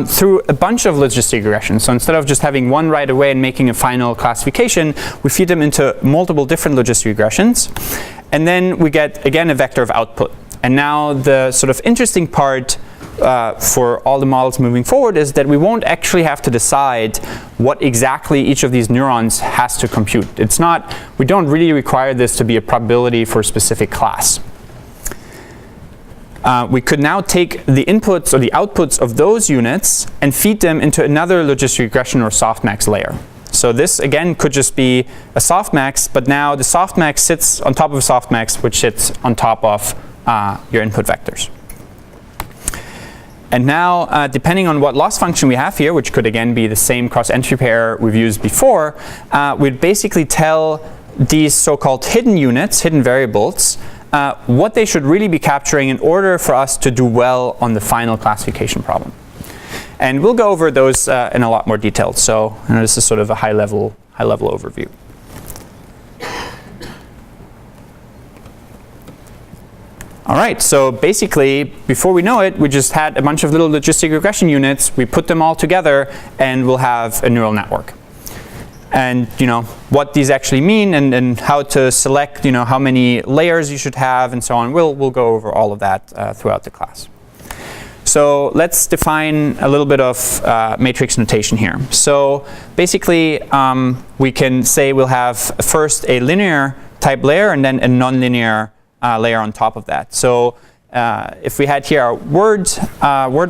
through a bunch of logistic regressions. So instead of just having one right away and making a final classification, we feed them into multiple different logistic regressions. And then we get, again, a vector of output. And now the sort of interesting part for all the models moving forward is that we won't actually have to decide what exactly each of these neurons has to compute. It's not, we don't really require this to be a probability for a specific class. We could now take the inputs or the outputs of those units and feed them into another logistic regression or softmax layer. So this, again, could just be a softmax, but now the softmax sits on top of a softmax, which sits on top of your input vectors. And now, depending on what loss function we have here, which could again be the same cross-entropy pair we've used before, we'd basically tell these so-called hidden units, hidden variables, what they should really be capturing in order for us to do well on the final classification problem. And we'll go over those in a lot more detail. So this is sort of a high-level overview. All right, so basically, before we know it, we just had a bunch of little logistic regression units. We put them all together, and we'll have a neural network. And what these actually mean, and how to select how many layers you should have, and so on. We'll go over all of that throughout the class. So let's define a little bit of matrix notation here. So basically, we can say we'll have first a linear type layer, and then a nonlinear layer on top of that. So if we had here our word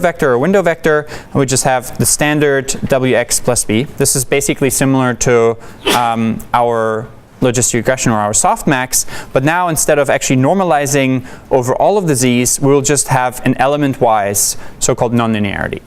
vector or window vector, we just have the standard wx plus b. This is basically similar to our logistic regression or our softmax, but now instead of actually normalizing over all of the z's, we'll just have an element-wise so-called nonlinearity.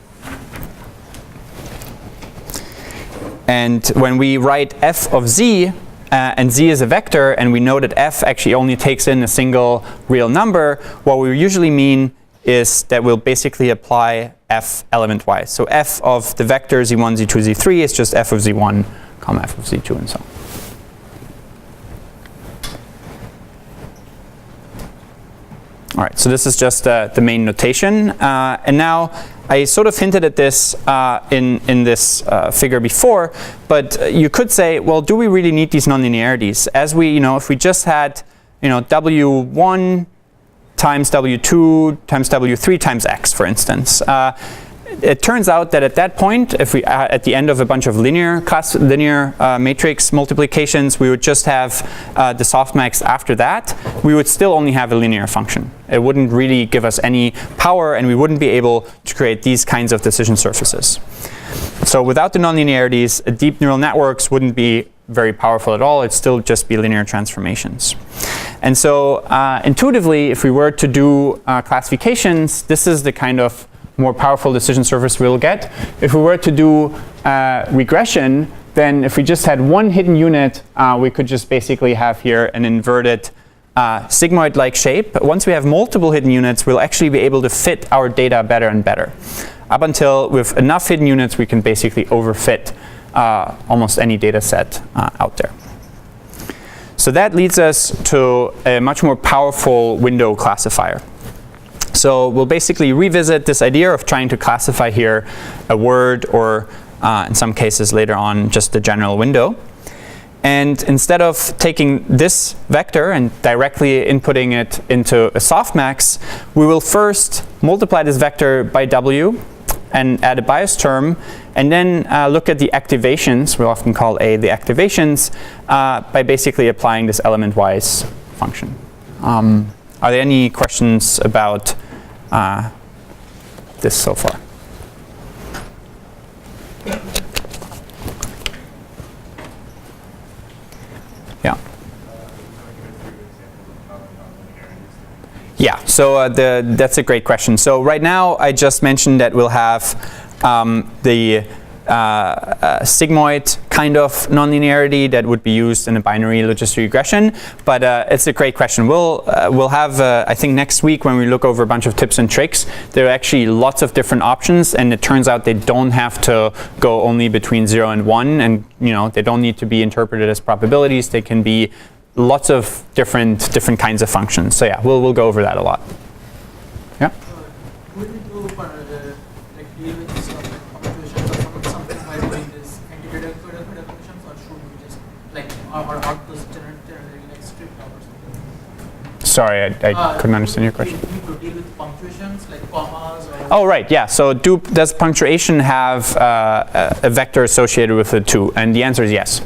And when we write f of z, and z is a vector, and we know that f actually only takes in a single real number, what we usually mean is that we'll basically apply f element-wise. So f of the vector z1, z2, z3 is just f of z1, comma f of z2, and so on. All right, so this is just the main notation. And now I sort of hinted at this in this figure before, but you could say, well, do we really need these nonlinearities? As we, if we just had, w1 times w2 times w3 times x, for instance. It turns out that at that point, if we at the end of a bunch of linear matrix multiplications, we would just have the softmax after that. We would still only have a linear function. It wouldn't really give us any power, and we wouldn't be able to create these kinds of decision surfaces. So without the nonlinearities, deep neural networks wouldn't be very powerful at all. It'd still just be linear transformations. And so intuitively, if we were to do classifications, this is the kind of more powerful decision surface we'll get. If we were to do regression, then if we just had one hidden unit, we could just basically have here an inverted sigmoid-like shape. But once we have multiple hidden units, we'll actually be able to fit our data better and better. Up until with enough hidden units, we can basically overfit almost any data set out there. So that leads us to a much more powerful window classifier. So we'll basically revisit this idea of trying to classify here a word, or in some cases later on just the general window. And instead of taking this vector and directly inputting it into a softmax, we will first multiply this vector by w and add a bias term, and then look at the activations, we often call A the activations, by basically applying this element-wise function. Are there any questions about this so far? Yeah. Yeah, so that's a great question. So right now I just mentioned that we'll have the sigmoid kind of nonlinearity that would be used in a binary logistic regression, but it's a great question. We'll have I think next week when we look over a bunch of tips and tricks, there are actually lots of different options, and it turns out they don't have to go only between 0 and 1, and they don't need to be interpreted as probabilities. They can be lots of different kinds of functions. So yeah, we'll go over that a lot. Yeah. Could you do for like Sorry, I couldn't understand your question. Do you proceed with punctuations like commas or? Oh, right, yeah. So does punctuation have a vector associated with it too? And the answer is yes.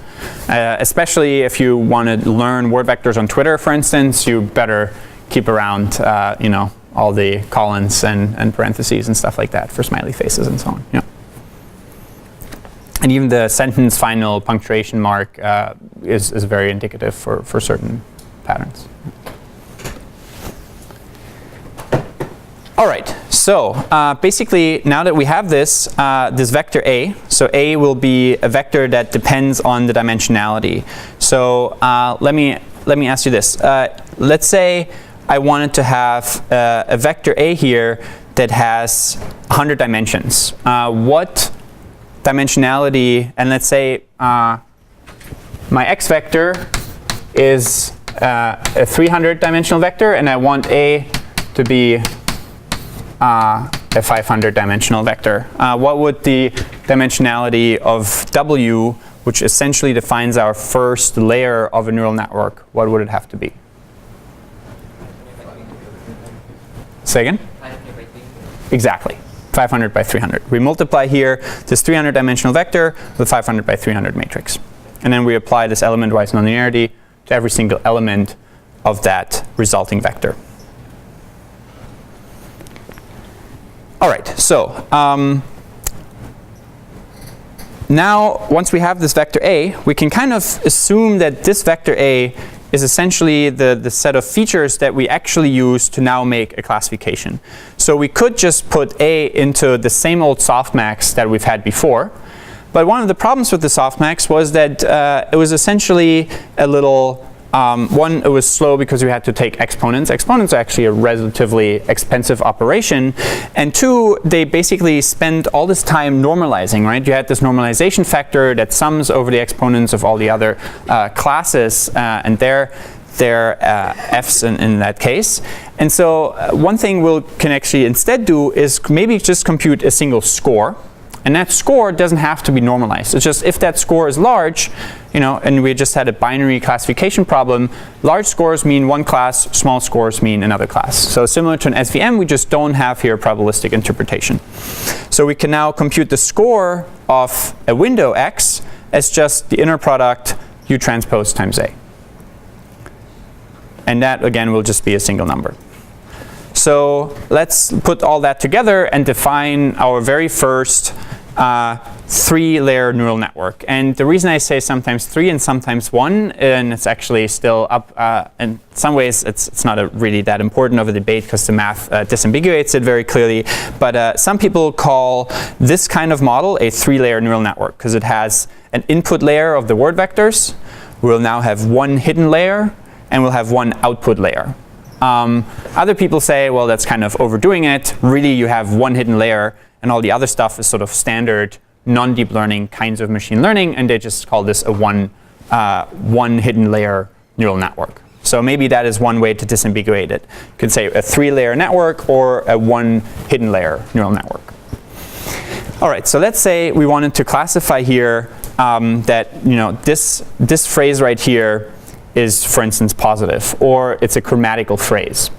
Especially if you want to learn word vectors on Twitter, for instance, you better keep around, all the colons and parentheses and stuff like that for smiley faces and so on. Yeah. And even the sentence final punctuation mark is very indicative for certain patterns. All right, so basically now that we have this vector A, so A will be a vector that depends on the dimensionality. So let me ask you this. Let's say I wanted to have a vector A here that has 100 dimensions. What dimensionality, and let's say my x vector is a 300 dimensional vector, and I want A to be a 500 dimensional vector. What would the dimensionality of W, which essentially defines our first layer of a neural network, what would it have to be? Say again? 500 by 300. Exactly. 500 by 300. We multiply here this 300 dimensional vector with 500 by 300 matrix. And then we apply this element-wise nonlinearity to every single element of that resulting vector. All right, so now once we have this vector A, we can kind of assume that this vector A is essentially the set of features that we actually use to now make a classification. So we could just put A into the same old softmax that we've had before. But one of the problems with the softmax was that it was essentially a little one, it was slow because we had to take exponents. Exponents are actually a relatively expensive operation. And two, they basically spend all this time normalizing, right? You had this normalization factor that sums over the exponents of all the other classes and their f's in that case. And so one thing we can actually instead do is maybe just compute a single score. And that score doesn't have to be normalized. It's just if that score is large, and we just had a binary classification problem, large scores mean one class, small scores mean another class. So similar to an SVM, we just don't have here probabilistic interpretation. So we can now compute the score of a window X as just the inner product U transpose times A. And that, again, will just be a single number. So let's put all that together and define our very first 3-layer neural network. And the reason I say sometimes 3 and sometimes 1, and it's actually still up, in some ways it's not really that important of a debate because the math disambiguates it very clearly. But some people call this kind of model a 3-layer neural network because it has an input layer of the word vectors. We'll now have one hidden layer, and we'll have one output layer. Other people say, well, that's kind of overdoing it. Really, you have one hidden layer, and all the other stuff is sort of standard non-deep learning kinds of machine learning, and they just call this a one hidden layer neural network. So maybe that is one way to disambiguate it. You could say a 3-layer network or a one hidden layer neural network. All right, so let's say we wanted to classify here that this phrase right here is, for instance, positive, or it's a grammatical phrase.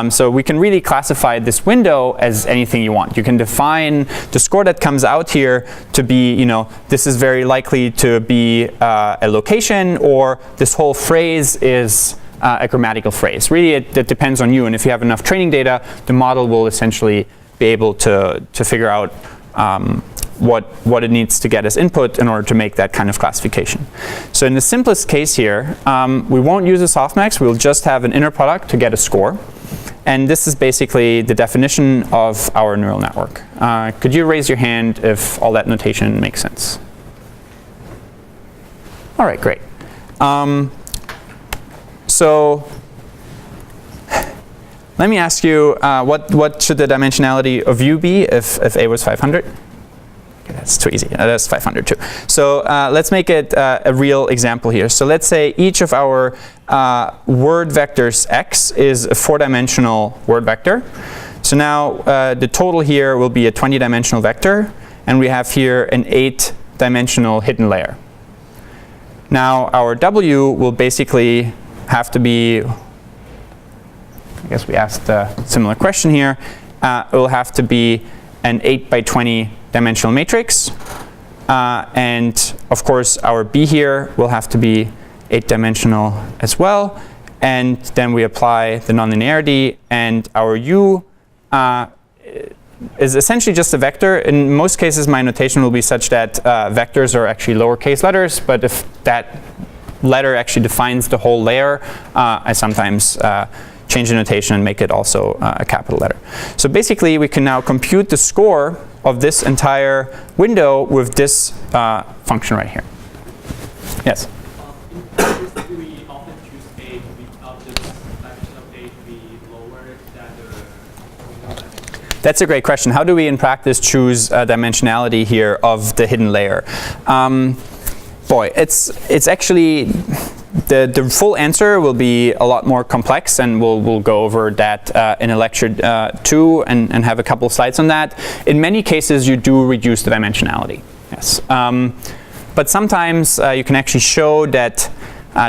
So we can really classify this window as anything you want. You can define the score that comes out here to be, this is very likely to be a location, or this whole phrase is a grammatical phrase. Really, it depends on you. And if you have enough training data, the model will essentially be able to figure out what it needs to get as input in order to make that kind of classification. So in the simplest case here, we won't use a softmax. We'll just have an inner product to get a score. And this is basically the definition of our neural network. Could you raise your hand if all that notation makes sense? All right, great. So let me ask you, what should the dimensionality of U be if A was 500? That's too easy. That's 500 too. So let's make it a real example here. So let's say each of our word vectors X is a 4-dimensional word vector. So now the total here will be a 20-dimensional vector, and we have here an 8-dimensional hidden layer. Now our W will basically have to be, I guess we asked a similar question here, it will have to be an 8 by 20 dimensional matrix. And of course, our B here will have to be 8-dimensional as well. And then we apply the nonlinearity, and our U is essentially just a vector. In most cases, my notation will be such that vectors are actually lowercase letters, but if that letter actually defines the whole layer, I sometimes change the notation and make it also a capital letter. So basically, we can now compute the score of this entire window with this function right here. Yes? In practice, do we often choose A to be this dimension of A to be lower than the window dimension? That's a great question. How do we in practice choose dimensionality here of the hidden layer? Boy, it's actually the full answer will be a lot more complex, and we'll go over that in a lecture 2 and have a couple of slides on that. In many cases, you do reduce the dimensionality. Yes, but sometimes you can actually show that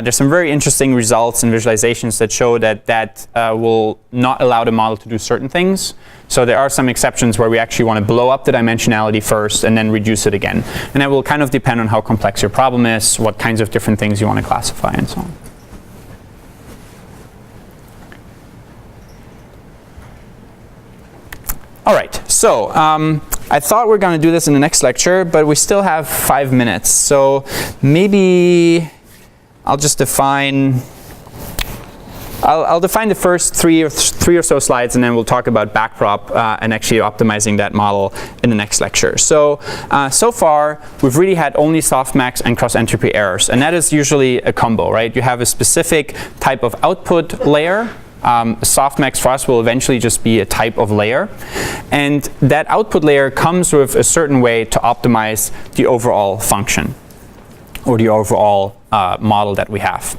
there's some very interesting results and visualizations that show that will not allow the model to do certain things. So there are some exceptions where we actually want to blow up the dimensionality first and then reduce it again. And that will kind of depend on how complex your problem is, what kinds of different things you want to classify, and so on. All right, so I thought we were going to do this in the next lecture, but we still have 5 minutes. So maybe I'll just define, I'll define the first three or so slides, and then we'll talk about backprop and actually optimizing that model in the next lecture. So, so far, we've really had only softmax and cross-entropy errors, and that is usually a combo, right? You have a specific type of output layer. Softmax for us will eventually just be a type of layer. And that output layer comes with a certain way to optimize the overall function or the overall model that we have.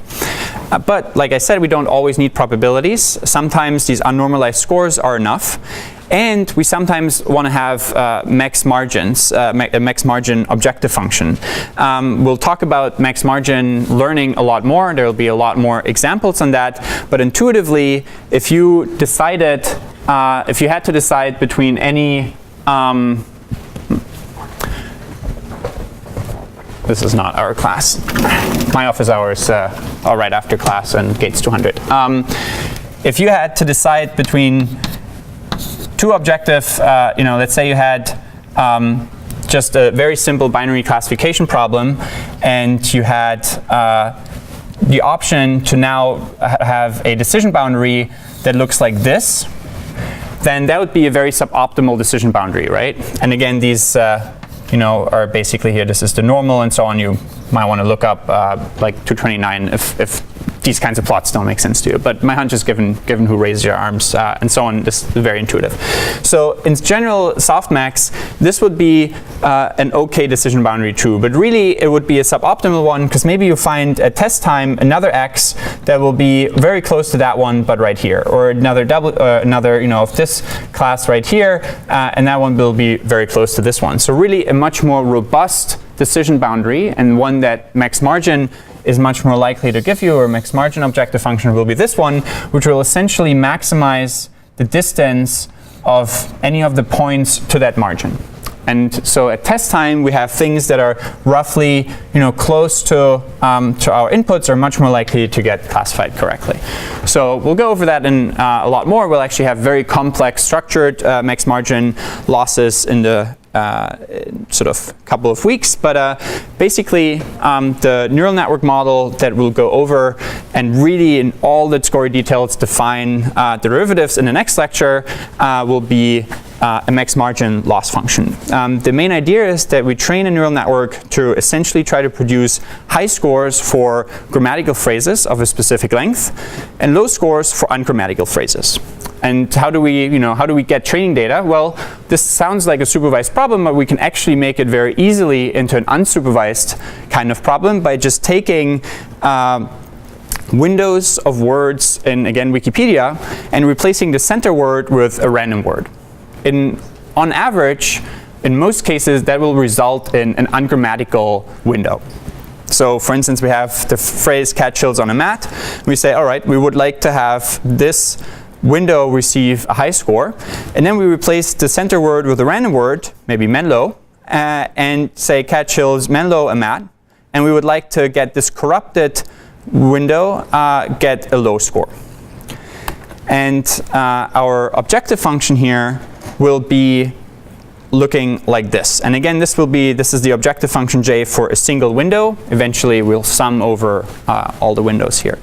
But like I said, we don't always need probabilities. Sometimes these unnormalized scores are enough. And we sometimes want to have max margins, a max margin objective function. We'll talk about max margin learning a lot more. There will be a lot more examples on that. But intuitively, if you decided, if you had to decide between any this is not our class. My office hours are right after class and Gates 200. If you had to decide between two objective, let's say you had just a very simple binary classification problem, and you had the option to now have a decision boundary that looks like this, then that would be a very suboptimal decision boundary, right? And again, these are basically here, this is the normal and so on. You might want to look up like 229 if these kinds of plots don't make sense to you. But my hunch is given who raises your arms and so on, this is very intuitive. So in general, softmax, this would be an okay decision boundary too. But really, it would be a suboptimal one, because maybe you find at test time another x that will be very close to that one, but right here. Or another of this class right here, and that one will be very close to this one. So really a much more robust decision boundary, and one that max margin is much more likely to give you, or max margin objective function will be this one, which will essentially maximize the distance of any of the points to that margin. And so at test time, we have things that are roughly close to our inputs are much more likely to get classified correctly. So we'll go over that in a lot more. We'll actually have very complex structured max margin losses in the sort of couple of weeks, but basically the neural network model that we'll go over and really in all its gory details define derivatives in the next lecture will be a max margin loss function. The main idea is that we train a neural network to essentially try to produce high scores for grammatical phrases of a specific length and low scores for ungrammatical phrases. And how do we get training data? Well, this sounds like a supervised problem, but we can actually make it very easily into an unsupervised kind of problem by just taking windows of words in, again, Wikipedia, and replacing the center word with a random word. On average, in most cases, that will result in an ungrammatical window. So for instance, we have the phrase cat chills on a mat. We say, all right, we would like to have this window receive a high score. And then we replace the center word with a random word, maybe Menlo, and say cat chills Menlo a mat. And we would like to get this corrupted window get a low score. And our objective function here will be looking like this. And again, this is the objective function j for a single window. Eventually, we'll sum over all the windows here.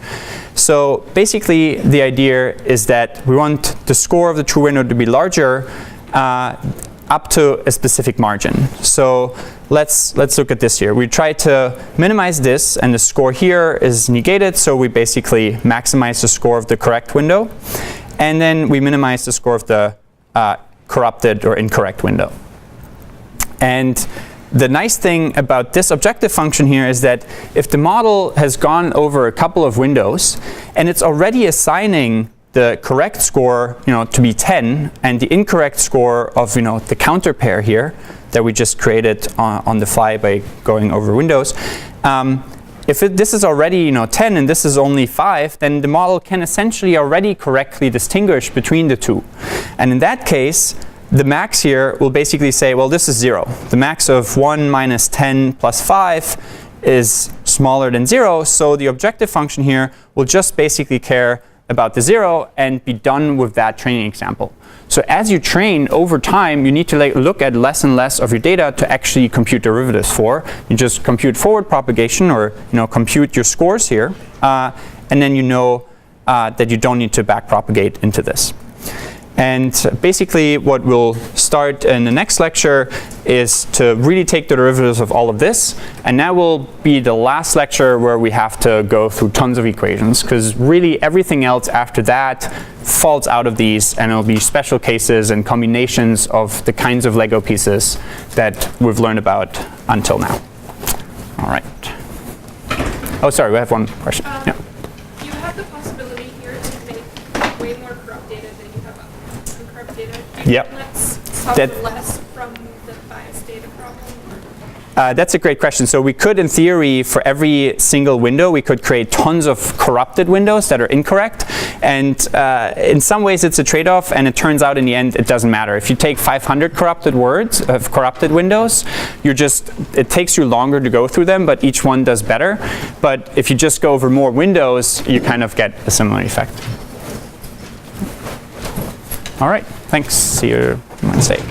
So basically, the idea is that we want the score of the true window to be larger up to a specific margin. So let's look at this here. We try to minimize this, and the score here is negated, so we basically maximize the score of the correct window. And then we minimize the score of the corrupted or incorrect window. And the nice thing about this objective function here is that if the model has gone over a couple of windows and it's already assigning the correct score, to be 10 and the incorrect score of, the counter pair here that we just created on the fly by going over windows, if this is already 10 and this is only 5, then the model can essentially already correctly distinguish between the two. And in that case, the max here will basically say, well, this is 0. The max of 1 minus 10 plus 5 is smaller than 0, so the objective function here will just basically care about the 0 and be done with that training example. So as you train over time, you need to look at less and less of your data to actually compute derivatives for. You just compute forward propagation or compute your scores here, and then that you don't need to backpropagate into this. And basically what we'll start in the next lecture is to really take the derivatives of all of this, and that will be the last lecture where we have to go through tons of equations, because really everything else after that falls out of these, and it'll be special cases and combinations of the kinds of Lego pieces that we've learned about until now. All right. Oh, sorry, we have one question. Yeah. You have the possibility here to make way more corrupt data than you have uncorrupt data. Yep. Let's suffer less from the biased data problem. That's a great question. So we could, in theory, for every single window, we could create tons of corrupted windows that are incorrect. And in some ways, it's a trade-off. And it turns out, in the end, it doesn't matter. If you take 500 corrupted windows, it takes you longer to go through them, but each one does better. But if you just go over more windows, you kind of get a similar effect. All right. Thanks. See you Wednesday.